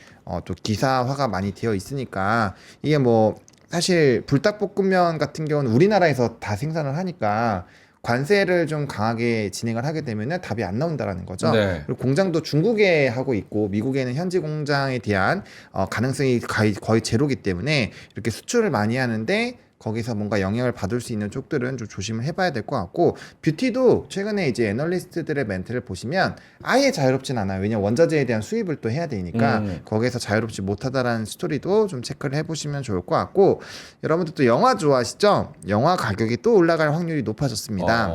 B: 또 기사화가 많이 되어 있으니까 이게 뭐 사실 불닭볶음면 같은 경우는 우리나라에서 다 생산을 하니까 관세를 좀 강하게 진행을 하게 되면은 답이 안 나온다라는 거죠.
A: 네.
B: 그리고 공장도 중국에 하고 있고 미국에는 현지 공장에 대한 가능성이 거의 제로기 때문에 이렇게 수출을 많이 하는데 거기서 뭔가 영향을 받을 수 있는 쪽들은 좀 조심을 해봐야 될 것 같고, 뷰티도 최근에 이제 애널리스트들의 멘트를 보시면 아예 자유롭진 않아요. 왜냐면 원자재에 대한 수입을 또 해야 되니까 거기에서 자유롭지 못하다라는 스토리도 좀 체크를 해보시면 좋을 것 같고, 여러분들 또 영화 좋아하시죠? 영화 가격이 또 올라갈 확률이 높아졌습니다.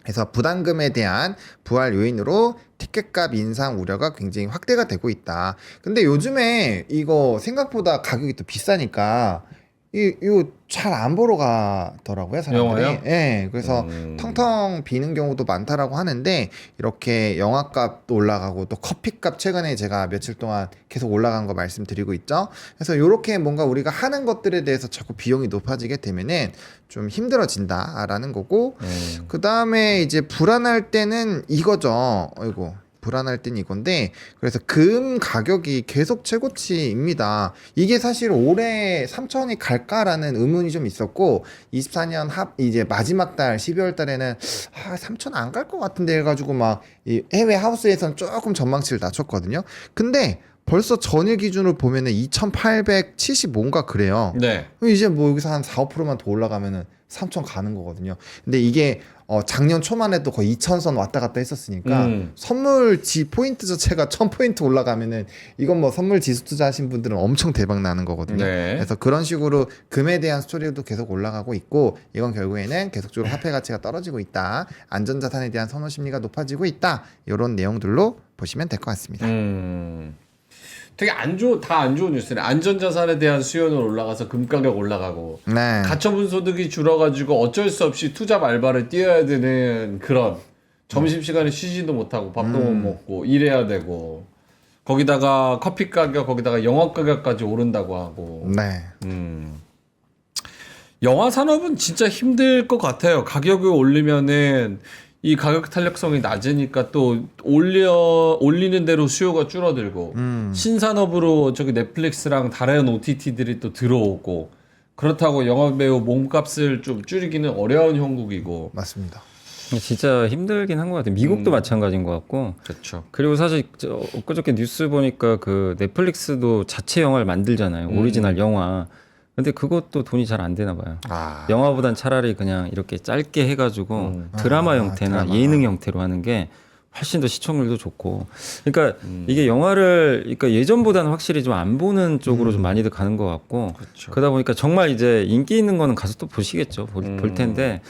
B: 그래서 부담금에 대한 부활 요인으로 티켓값 인상 우려가 굉장히 확대가 되고 있다. 근데 요즘에 이거 생각보다 가격이 또 비싸니까 이거 잘 안 보러 가더라고요, 사람들이.
A: 영화요?
B: 예, 그래서 텅텅 비는 경우도 많다라고 하는데, 이렇게 영화값도 올라가고 또 커피값 최근에 제가 며칠 동안 계속 올라간 거 말씀드리고 있죠. 그래서 이렇게 뭔가 우리가 하는 것들에 대해서 자꾸 비용이 높아지게 되면은 좀 힘들어진다라는 거고, 그 다음에 이제 불안할 때는 이거죠. 아이고. 불안할 땐 이건데, 그래서 금 가격이 계속 최고치입니다. 이게 사실 올해 3천원이 갈까라는 의문이 좀 있었고, 24년 이제 마지막 달 12월 달에는 3천 안 갈 것 같은데 해가지고 막 이 해외 하우스에서는 조금 전망치를 낮췄거든요. 근데 벌써 전일 기준으로 보면은 2,875인가 그래요.
A: 네.
B: 그럼 이제 뭐 여기서 한 4, 5%만 더 올라가면은 3천 가는 거거든요. 근데 이게 작년 초만 해도 거의 2,000선 왔다 갔다 했었으니까 선물지 포인트 자체가 1,000포인트 올라가면은 이건 뭐 선물 지수 투자하신 분들은 엄청 대박 나는 거거든요.
A: 네.
B: 그래서 그런 식으로 금에 대한 스토리도 계속 올라가고 있고, 이건 결국에는 계속적으로 화폐 가치가 떨어지고 있다, 안전자산에 대한 선호 심리가 높아지고 있다, 이런 내용들로 보시면 될 것 같습니다.
A: 되게 다 안 좋은 뉴스네. 안전자산에 대한 수요는 올라가서 금 가격 올라가고,
B: 네.
A: 가처분 소득이 줄어가지고 어쩔 수 없이 투잡 알바를 뛰어야 되는 그런, 점심시간에 쉬지도 못하고 밥도 못 먹고 일해야 되고, 거기다가 커피 가격, 거기다가 영화 가격까지 오른다고 하고.
B: 네.
A: 영화 산업은 진짜 힘들 것 같아요. 가격을 올리면은 이 가격 탄력성이 낮으니까 또 올리는 대로 수요가 줄어들고, 신산업으로 저기 넷플릭스랑 다른 OTT들이 또 들어오고, 그렇다고 영화배우 몸값을 좀 줄이기는 어려운 형국이고.
B: 맞습니다.
C: 진짜 힘들긴 한 것 같아요. 미국도 마찬가지인 것 같고.
A: 그렇죠.
C: 그리고 사실 엊그저께 뉴스 보니까 그 넷플릭스도 자체 영화를 만들잖아요. 오리지널 영화. 근데 그것도 돈이 잘 안 되나 봐요. 영화보단 차라리 그냥 이렇게 짧게 해가지고 드라마 형태나
B: 드라마.
C: 예능 형태로 하는 게 훨씬 더 시청률도 좋고. 그러니까 이게 영화를 그러니까 예전보다는 확실히 좀 안 보는 쪽으로 좀 많이들 가는 것 같고.
A: 그렇죠.
C: 그러다 보니까 정말 이제 인기 있는 거는 가서 또 보시겠죠. 볼 텐데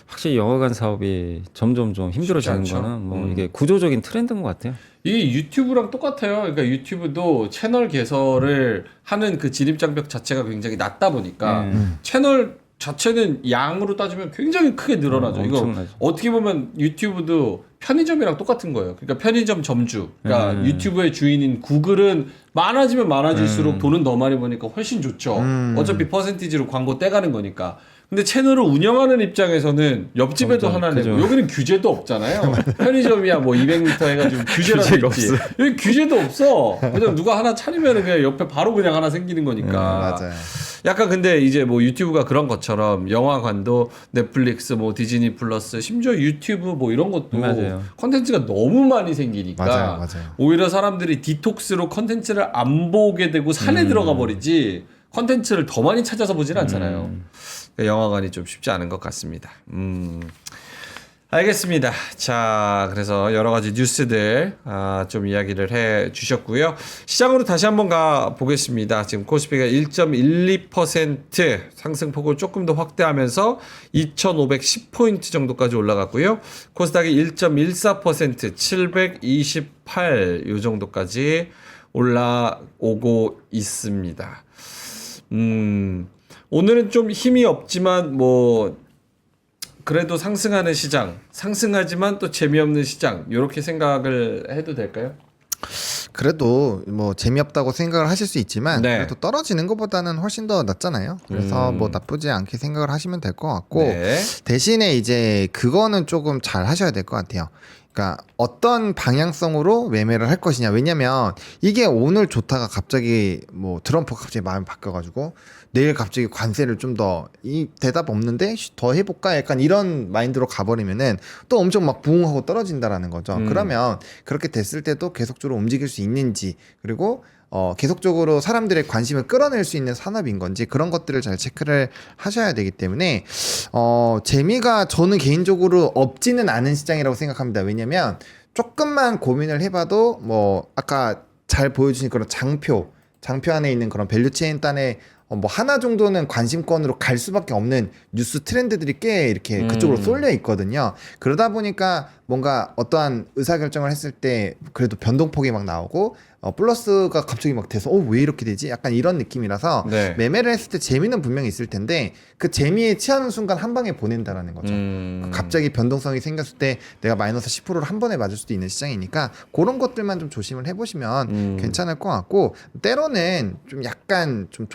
C: 확실히 영화관 사업이 점점 좀 힘들어지는
A: 쉽지 않죠.
C: 거는 뭐 이게 구조적인 트렌드인 것 같아요.
A: 이게 유튜브랑 똑같아요. 그러니까 유튜브도 채널 개설을 하는 그 진입 장벽 자체가 굉장히 낮다 보니까 채널 자체는 양으로 따지면 굉장히 크게 늘어나죠. 이거
C: 엄청나죠.
A: 어떻게 보면 유튜브도 편의점이랑 똑같은 거예요. 그러니까 편의점 점주, 그러니까 유튜브의 주인인 구글은 많아지면 많아질수록 돈은 더 많이 버니까 훨씬 좋죠. 어차피 퍼센티지로 광고 떼가는 거니까. 근데 채널을 운영하는 입장에서는 옆집에도 하나 내고,
C: 그죠.
A: 여기는 규제도 없잖아요. 편의점이야 뭐 200m 해가지고 규제라도 있지. 여기 규제도 없어. 그냥 누가 하나 차리면 그냥 옆에 바로 그냥 하나 생기는 거니까.
B: 맞아요.
A: 약간 근데 이제 뭐 유튜브가 그런 것처럼 영화관도 넷플릭스, 뭐 디즈니 플러스, 심지어 유튜브 뭐 이런 것도
C: 맞아요.
A: 컨텐츠가 너무 많이 생기니까
B: 맞아요.
A: 오히려 사람들이 디톡스로 컨텐츠를 안 보게 되고 산에 들어가 버리지 컨텐츠를 더 많이 찾아서 보진 않잖아요. 영화관이 좀 쉽지 않은 것 같습니다. 알겠습니다. 자, 그래서 여러 가지 뉴스들 좀 이야기를 해 주셨고요. 시장으로 다시 한번 가 보겠습니다. 지금 코스피가 1.12% 상승폭을 조금 더 확대하면서 2,510포인트 정도까지 올라갔고요. 코스닥이 1.14% 728 요 정도까지 올라오고 있습니다. 오늘은 좀 힘이 없지만 뭐 그래도 상승하는 시장, 상승하지만 또 재미없는 시장 이렇게 생각을 해도 될까요?
B: 그래도 뭐 재미없다고 생각을 하실 수 있지만
A: 네.
B: 그래도 떨어지는 것보다는 훨씬 더 낫잖아요. 그래서 뭐 나쁘지 않게 생각을 하시면 될 것 같고
A: 네.
B: 대신에 이제 그거는 조금 잘 하셔야 될 것 같아요. 그러니까 어떤 방향성으로 매매를 할 것이냐. 왜냐면 이게 오늘 좋다가 갑자기 뭐 트럼프가 갑자기 마음이 바뀌어가지고 내일 갑자기 관세를 좀 더 이 대답 없는데 더 해볼까 약간 이런 마인드로 가버리면은 또 엄청 막 부응하고 떨어진다라는 거죠. 그러면 그렇게 됐을 때도 계속적으로 움직일 수 있는지 그리고 계속적으로 사람들의 관심을 끌어낼 수 있는 산업인 건지 그런 것들을 잘 체크를 하셔야 되기 때문에 재미가 저는 개인적으로 없지는 않은 시장이라고 생각합니다. 왜냐면 조금만 고민을 해봐도 뭐 아까 잘 보여주신 그런 장표 안에 있는 그런 밸류체인 단에 뭐 하나 정도는 관심권으로 갈 수밖에 없는 뉴스 트렌드들이 꽤 이렇게 그쪽으로 쏠려 있거든요. 그러다 보니까 뭔가 어떠한 의사결정을 했을 때 그래도 변동폭이 막 나오고 플러스가 갑자기 막 돼서 왜 이렇게 되지? 약간 이런 느낌이라서
A: 네.
B: 매매를 했을 때 재미는 분명히 있을 텐데 그 재미에 취하는 순간 한 방에 보낸다라는 거죠. 갑자기 변동성이 생겼을 때 내가 마이너스 10%를 한 번에 맞을 수도 있는 시장이니까 그런 것들만 좀 조심을 해보시면 괜찮을 것 같고 때로는 좀 약간 좀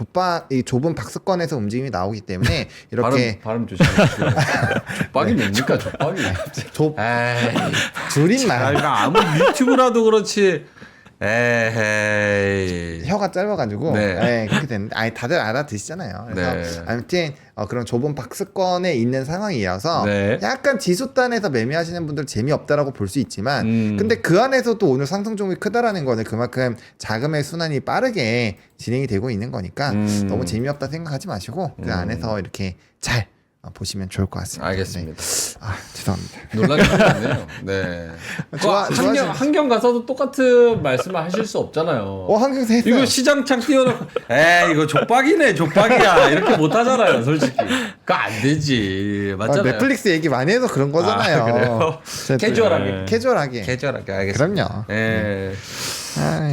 B: 이 좁은 박스권에서 움직임이 나오기 때문에 이렇게
A: 발음 조심하세요. 족박이 뭡니까 족박이? 에이,
B: 줄임말
A: 이거 아무 유튜브라도 그렇지. 에헤이.
B: 혀가 짧아가지고
A: 네.
B: 그렇게 됐는데 다들 알아듣시잖아요. 그래서
A: 네.
B: 아무튼 그런 좁은 박스권에 있는 상황이어서
A: 네.
B: 약간 지수단에서 매매하시는 분들 재미없다라고 볼 수 있지만 근데 그 안에서도 오늘 상승 종목이 크다라는 거는 그만큼 자금의 순환이 빠르게 진행이 되고 있는 거니까 너무 재미없다 생각하지 마시고 그 안에서 이렇게 잘 보시면 좋을 것 같습니다.
A: 알겠습니다.
B: 네. 죄송합니다.
A: 논란이 생겼네요. 네. 한경 가서도 똑같은 말씀을 하실 수 없잖아요.
B: 한경세 했어요.
A: 이거 시장창 띄워놓고, 이거 족박이네, 족박이야. 이렇게 못 하잖아요, 솔직히. 그거 안 되지. 맞잖아요.
B: 넷플릭스 얘기 많이 해서 그런 거잖아요.
A: 그래요? 캐주얼하게.
B: 캐주얼하게.
A: 캐주얼하게, 알겠습니다.
B: 그럼요.
A: 예.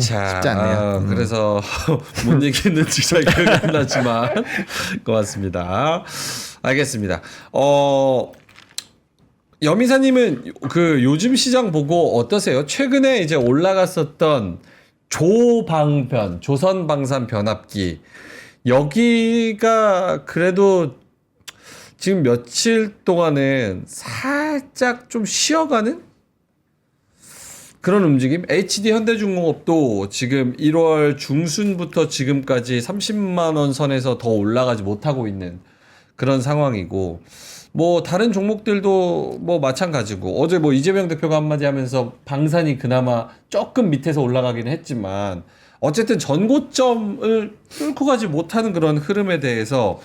B: 자, 쉽지 않네요.
A: 그래서 뭔 얘기했는지 잘 기억이 안 나지만 고맙습니다. 알겠습니다. 여미사님은 그 요즘 시장 보고 어떠세요? 최근에 이제 올라갔었던 조방변, 조선방산 변압기 여기가 그래도 지금 며칠 동안은 살짝 좀 쉬어가는 그런 움직임? HD 현대중공업도 지금 1월 중순부터 지금까지 30만 원 선에서 더 올라가지 못하고 있는 그런 상황이고, 뭐 다른 종목들도 뭐 마찬가지고, 어제 뭐 이재명 대표가 한마디 하면서 방산이 그나마 조금 밑에서 올라가긴 했지만 어쨌든 전고점을 뚫고 가지 못하는 그런 흐름에 대해서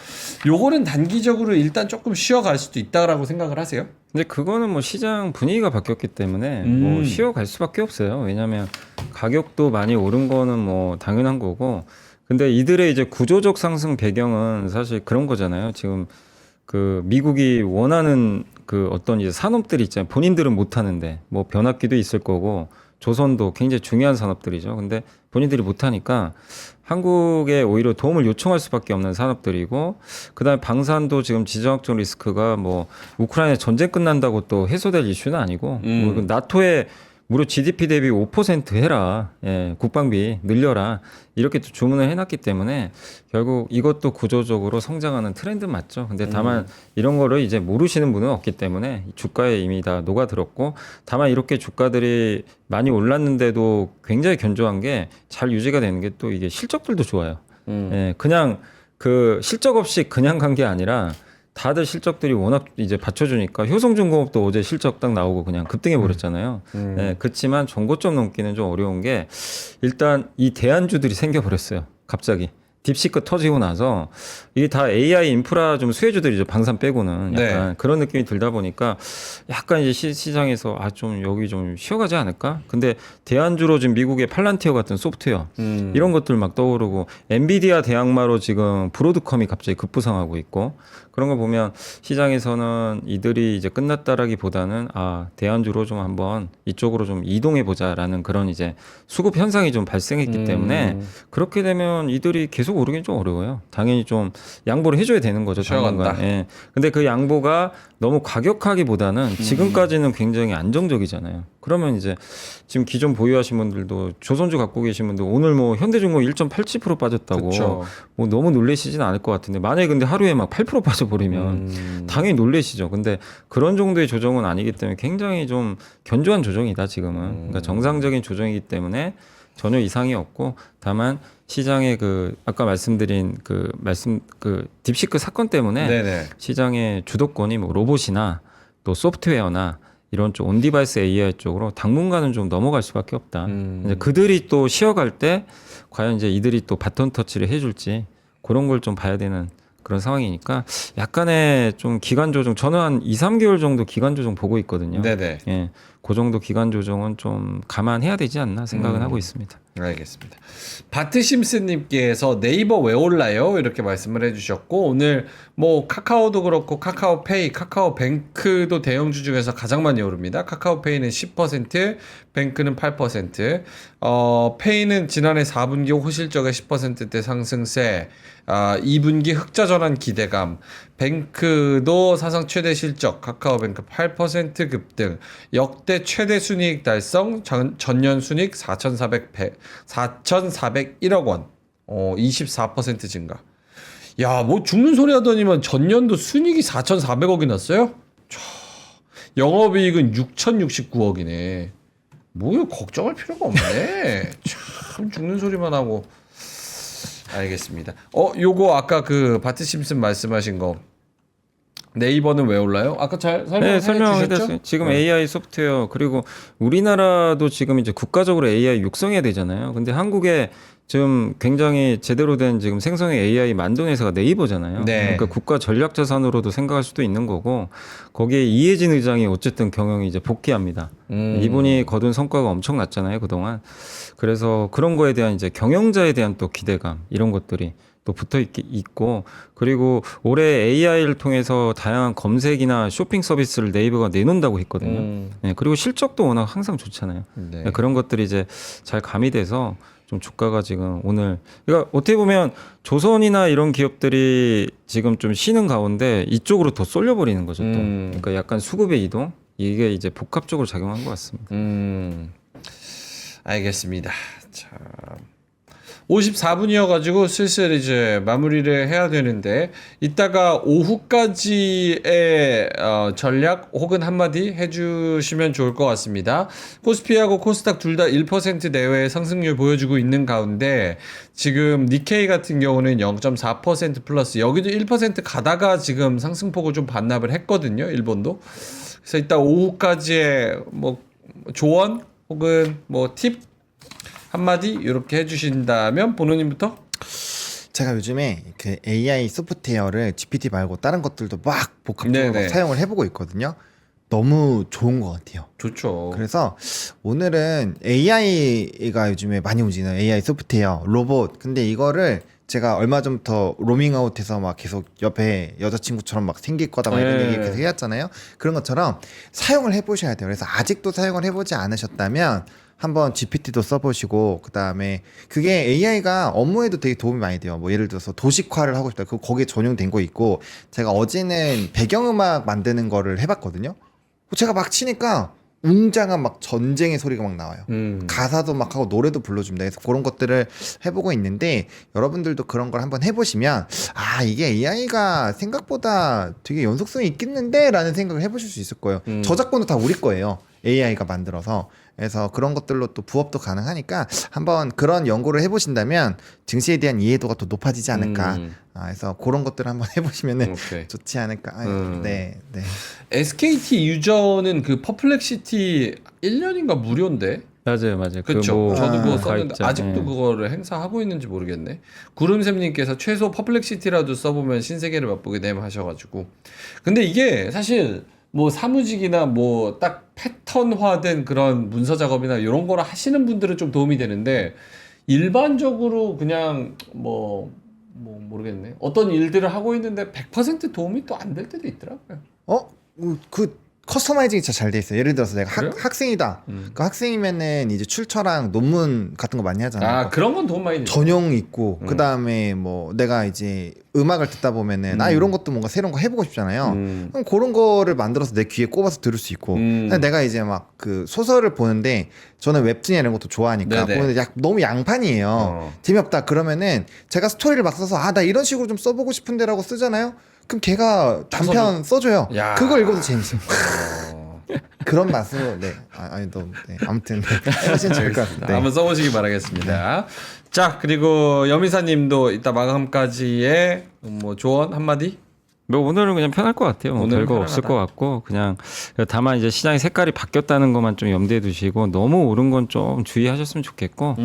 A: 요거는 단기적으로 일단 조금 쉬어갈 수도 있다라고 생각을 하세요?
C: 근데 그거는 뭐 시장 분위기가 바뀌었기 때문에 뭐 쉬어갈 수밖에 없어요. 왜냐하면 가격도 많이 오른 거는 뭐 당연한 거고, 근데 이들의 이제 구조적 상승 배경은 사실 그런 거잖아요. 지금 그 미국이 원하는 그 어떤 이제 산업들이 있잖아요. 본인들은 못 하는데 뭐 변압기도 있을 거고 조선도 굉장히 중요한 산업들이죠. 근데 본인들이 못 하니까 한국에 오히려 도움을 요청할 수밖에 없는 산업들이고, 그다음에 방산도 지금 지정학적 리스크가 뭐 우크라이나 전쟁 끝난다고 또 해소될 이슈는 아니고 뭐 나토에 무려 GDP 대비 5% 해라, 국방비 늘려라 이렇게 또 주문을 해놨기 때문에 결국 이것도 구조적으로 성장하는 트렌드 맞죠. 근데 다만 이런 거를 이제 모르시는 분은 없기 때문에 주가에 이미 다 녹아들었고, 다만 이렇게 주가들이 많이 올랐는데도 굉장히 견조한 게 잘 유지가 되는 게 또 이게 실적들도 좋아요. 그냥 그 실적 없이 그냥 간 게 아니라 다들 실적들이 워낙 이제 받쳐주니까 효성중공업도 어제 실적 딱 나오고 그냥 급등해 버렸잖아요. 그렇지만 전고점 넘기는 좀 어려운 게 일단 이 대안주들이 생겨버렸어요. 갑자기. 딥시크 터지고 나서 이게 다 AI 인프라 좀 수혜주들이죠. 방산 빼고는 약간
A: 네.
C: 그런 느낌이 들다 보니까 약간 이제 시장에서 좀 여기 좀 쉬어가지 않을까? 근데 대안주로 지금 미국의 팔란티어 같은 소프트웨어 이런 것들 막 떠오르고, 엔비디아 대항마로 지금 브로드컴이 갑자기 급부상하고 있고, 그런 거 보면 시장에서는 이들이 이제 끝났다라기보다는 대안주로 좀 한번 이쪽으로 좀 이동해 보자라는 그런 이제 수급 현상이 좀 발생했기 때문에 그렇게 되면 이들이 계속 계속 오르긴 좀 어려워요. 당연히 좀 양보를 해줘야 되는 거죠.
A: 쉬어간다.
C: 당분간. 예. 근데 그 양보가 너무 과격하기보다는 지금까지는 굉장히 안정적이잖아요. 그러면 이제 지금 기존 보유하신 분들도 조선주 갖고 계신 분들 오늘 뭐 현대중공 1.87% 빠졌다고
A: 그쵸.
C: 뭐 너무 놀라시진 않을 것 같은데 만약에 근데 하루에 막 8% 빠져버리면 당연히 놀라시죠. 근데 그런 정도의 조정은 아니기 때문에 굉장히 좀 견조한 조정이다 지금은. 그러니까 정상적인 조정이기 때문에 전혀 이상이 없고 다만 시장의 그 아까 말씀드린 그 딥시크 사건 때문에
A: 네네.
C: 시장의 주도권이 뭐 로봇이나 또 소프트웨어나 이런 쪽 온디바이스 AI 쪽으로 당분간은 좀 넘어갈 수밖에 없다. 이제 그들이 또 쉬어갈 때 과연 이제 이들이 또 바톤 터치를 해줄지 그런 걸 좀 봐야 되는 그런 상황이니까 약간의 좀 기간 조정 저는 한 2, 3개월 정도 기간 조정 보고 있거든요.
A: 네네.
C: 예. 그 정도 기간 조정은 좀 감안해야 되지 않나 생각은 하고 있습니다.
A: 알겠습니다. 바트심스님께서 네이버 왜 올라요? 이렇게 말씀을 해주셨고 오늘 뭐 카카오도 그렇고 카카오페이, 카카오뱅크도 대형주 중에서 가장 많이 오릅니다. 카카오페이는 10%, 뱅크는 8%. 페이는 지난해 4분기 호실적의 10%대 상승세, 2분기 흑자 전환 기대감, 뱅크도 사상 최대 실적, 카카오뱅크 8% 급등, 역대 최대 순이익 달성, 전년 순이익 4,401억 원, 24% 증가. 야, 뭐 죽는 소리 하더니만 전년도 순이익이 4,400억이 났어요? 영업이익은 6,069억이네. 뭐 걱정할 필요가 없네. 참 죽는 소리만 하고. 알겠습니다. 요거 아까 그 바트 심슨 말씀하신 거 네이버는 왜 올라요? 아까 잘 설명해
C: 설명해드렸어요.
A: 주셨죠?
C: 지금 AI 소프트웨어 그리고 우리나라도 지금 이제 국가적으로 AI 육성해야 되잖아요. 근데 한국에 지금 굉장히 제대로 된 지금 생성의 AI 만든 회사가 네이버잖아요.
A: 네.
C: 그러니까 국가 전략 자산으로도 생각할 수도 있는 거고 거기에 이해진 의장이 어쨌든 경영이 이제 복귀합니다. 이분이 거둔 성과가 엄청났잖아요 그동안. 그래서 그런 거에 대한 이제 경영자에 대한 또 기대감 이런 것들이 또 붙어 있고 그리고 올해 AI를 통해서 다양한 검색이나 쇼핑 서비스를 네이버가 내놓는다고 했거든요. 네, 그리고 실적도 워낙 항상 좋잖아요.
A: 네.
C: 네, 그런 것들이 이제 잘 가미돼서 좀 주가가 지금 오늘 그러니까 어떻게 보면 조선이나 이런 기업들이 지금 좀 쉬는 가운데 이쪽으로 더 쏠려버리는 거죠. 또. 그러니까 약간 수급의 이동 이게 이제 복합적으로 작용한 것 같습니다.
A: 알겠습니다. 자, 54분이어가지고 슬슬 이제 마무리를 해야 되는데 이따가 오후까지의 전략 혹은 한마디 해주시면 좋을 것 같습니다. 코스피하고 코스닥 둘 다 1% 내외의 상승률 보여주고 있는 가운데 지금 니케이 같은 경우는 0.4% 플러스 여기도 1% 가다가 지금 상승폭을 좀 반납을 했거든요. 일본도. 그래서 이따 오후까지의 뭐 조언 혹은 뭐 팁 한마디 이렇게 해주신다면 본호님부터?
B: 제가 요즘에 그 AI 소프트웨어를 GPT 말고 다른 것들도 막 복합적으로
A: 네네.
B: 막 사용을 해보고 있거든요. 너무 좋은 것 같아요.
A: 좋죠.
B: 그래서 오늘은 AI가 요즘에 많이 움직이는 AI 소프트웨어, 로봇. 근데 이거를 제가 얼마 전부터 로밍아웃해서 막 계속 옆에 여자친구처럼 막 생길 거다 막 이런
A: 네.
B: 얘기 계속 해왔잖아요. 그런 것처럼 사용을 해보셔야 돼요. 그래서 아직도 사용을 해보지 않으셨다면 한번 GPT도 써보시고 그 다음에 그게 AI가 업무에도 되게 도움이 많이 돼요. 뭐 예를 들어서 도식화를 하고 싶다. 그 거기에 전용된 거 있고 제가 어제는 배경음악 만드는 거를 해봤거든요. 제가 막 치니까 웅장한 막 전쟁의 소리가 막 나와요. 가사도 막 하고 노래도 불러줍니다. 그래서 그런 것들을 해보고 있는데 여러분들도 그런 걸 한번 해보시면 아 이게 AI가 생각보다 되게 연속성이 있겠는데 라는 생각을 해보실 수 있을 거예요. 저작권도 다 우리 거예요. AI가 만들어서. 그래서 그런 것들로 또 부업도 가능하니까 한번 그런 연구를 해보신다면 증시에 대한 이해도가 또 높아지지 않을까. 그래서 그런 것들을 한번 해보시면은
A: 오케이.
B: 좋지 않을까. 네, 네.
A: SKT 유저는 그 퍼플렉시티 1년인가 무료인데.
C: 맞아요.
A: 그렇죠.
C: 뭐
A: 저도 그거
C: 가입자.
A: 썼는데 아직도
C: 예.
A: 그거를 행사하고 있는지 모르겠네. 구름샘님께서 최소 퍼플렉시티라도 써보면 신세계를 맛보게 됨 하셔가지고. 근데 이게 사실 뭐 사무직이나 뭐 딱 패턴화된 그런 문서 작업이나 이런 거를 하시는 분들은 좀 도움이 되는데 일반적으로 그냥 뭐 모르겠네. 어떤 일들을 하고 있는데 100% 도움이 또 안 될 때도 있더라고요.
B: 그 커스터마이징이 진짜 잘 돼 있어요. 예를 들어서 내가
A: 그래요?
B: 학생이다. 그 학생이면은 이제 출처랑 논문 같은 거 많이 하잖아요.
A: 아 그런 건 도움 많이 되죠.
B: 전용 있고 그 다음에 뭐 내가 이제 음악을 듣다 보면은 이런 것도 뭔가 새로운 거 해보고 싶잖아요. 그럼 그런 거를 만들어서 내 귀에 꼽아서 들을 수 있고. 근데 내가 이제 막 그 소설을 보는데 저는 웹툰이나 이런 것도 좋아하니까
A: 네네.
B: 보는데 너무 양판이에요. 재미없다 그러면은 제가 스토리를 막 써서 나 이런 식으로 좀 써보고 싶은데라고 쓰잖아요. 그럼 걔가 단편 써줘요.
A: 야.
B: 그걸 읽어도 재밌어요. 그런 맛으로 네. 아무튼 해보시면 좋을 것 같습니다. 네.
A: 한번 써보시기 바라겠습니다. 자 그리고 여미사님도 이따 마감까지의 뭐 조언 한마디?
C: 뭐 오늘은 그냥 편할 것 같아요. 뭐
A: 오늘은
C: 별거 없을
A: 편안하다.
C: 것 같고 그냥 다만 이제 시장의 색깔이 바뀌었다는 것만 좀 염두에 두시고 너무 오른 건 좀 주의하셨으면 좋겠고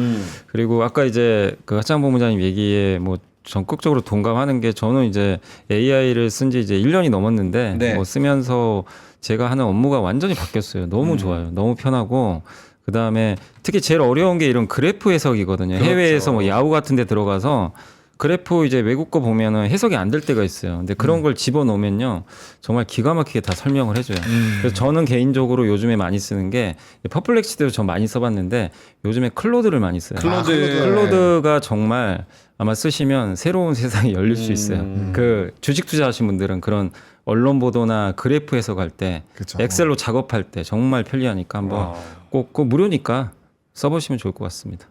C: 그리고 아까 이제 그 하창 본부장님 얘기에 뭐 적극적으로 동감하는 게 저는 이제 AI를 쓴 지 이제 1년이 넘었는데
A: 네.
C: 뭐 쓰면서 제가 하는 업무가 완전히 바뀌었어요. 너무 좋아요. 너무 편하고 그다음에 특히 제일 어려운 게 이런 그래프 해석이거든요.
A: 그렇죠.
C: 해외에서 뭐 야후 같은 데 들어가서 그래프 이제 외국 거 보면은 해석이 안 될 때가 있어요. 근데 그런 걸 집어넣으면요. 정말 기가 막히게 다 설명을 해줘요. 그래서 저는 개인적으로 요즘에 많이 쓰는 게 퍼플렉시대도 저 많이 써봤는데 요즘에 클로드를 많이 써요. 클로드가 정말 아마 쓰시면 새로운 세상이 열릴 수 있어요. 그 주식 투자하신 분들은 그런 언론 보도나 그래프 해석할 때
B: 그쵸.
C: 엑셀로 작업할 때 정말 편리하니까 한번 꼭 그거 무료니까 써보시면 좋을 것 같습니다.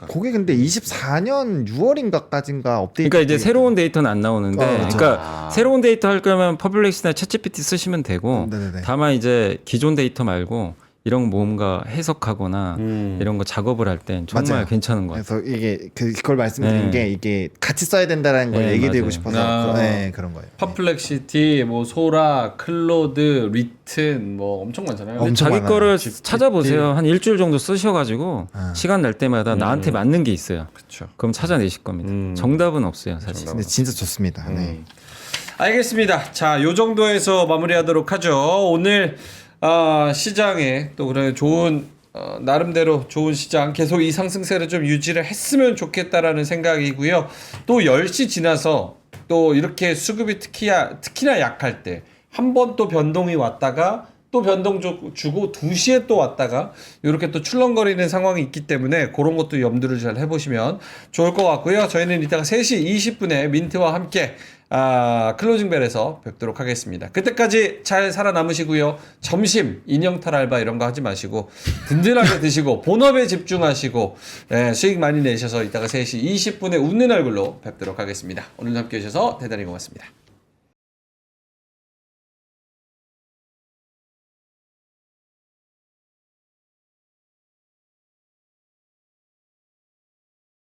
B: 그게 근데 24년 6월인가까지인가 업데이트.
C: 그러니까 이제 새로운 데이터는 안 나오는데,
B: 그렇죠.
C: 그러니까 새로운 데이터 할 거면 퍼블렉시나 챗GPT 쓰시면 되고,
B: 네네네.
C: 다만 이제 기존 데이터 말고 이런 뭔가 해석하거나 이런 거 작업을 할 땐 정말
B: 맞아요.
C: 괜찮은 것 같아요.
B: 그래서 이게 그걸 말씀드린
C: 네.
B: 게 이게 같이 써야 된다라는 걸
C: 네,
B: 얘기드리고
C: 맞아요.
B: 싶어서 그런 거예요.
A: 퍼플렉시티, 뭐 소라, 클로드, 리튼 뭐 엄청 많잖아요.
B: 엄청
C: 자기
B: 많아요.
C: 거를 찾아보세요. 한 일주일 정도 쓰셔가지고 시간 날 때마다 나한테 맞는 게 있어요.
A: 그렇죠.
C: 그럼 찾아내실 겁니다. 정답은 없어요, 사실.
B: 근데 진짜 좋습니다. 네.
A: 알겠습니다. 자, 요 정도에서 마무리하도록 하죠. 오늘 시장에 또 그런 좋은 나름대로 좋은 시장 계속 이 상승세를 좀 유지를 했으면 좋겠다라는 생각이고요. 또 10시 지나서 또 이렇게 수급이 특히나 약할 때 한 번 또 변동이 왔다가 또 변동 주고 2시에 또 왔다가 이렇게 또 출렁거리는 상황이 있기 때문에 그런 것도 염두를 잘 해보시면 좋을 것 같고요. 저희는 이따가 3시 20분에 민트와 함께 클로징벨에서 뵙도록 하겠습니다. 그때까지 잘 살아남으시고요. 점심 인형탈 알바 이런 거 하지 마시고 든든하게 드시고 본업에 집중하시고 수익 많이 내셔서 이따가 3시 20분에 웃는 얼굴로 뵙도록 하겠습니다. 오늘 함께 해주셔서 대단히 고맙습니다.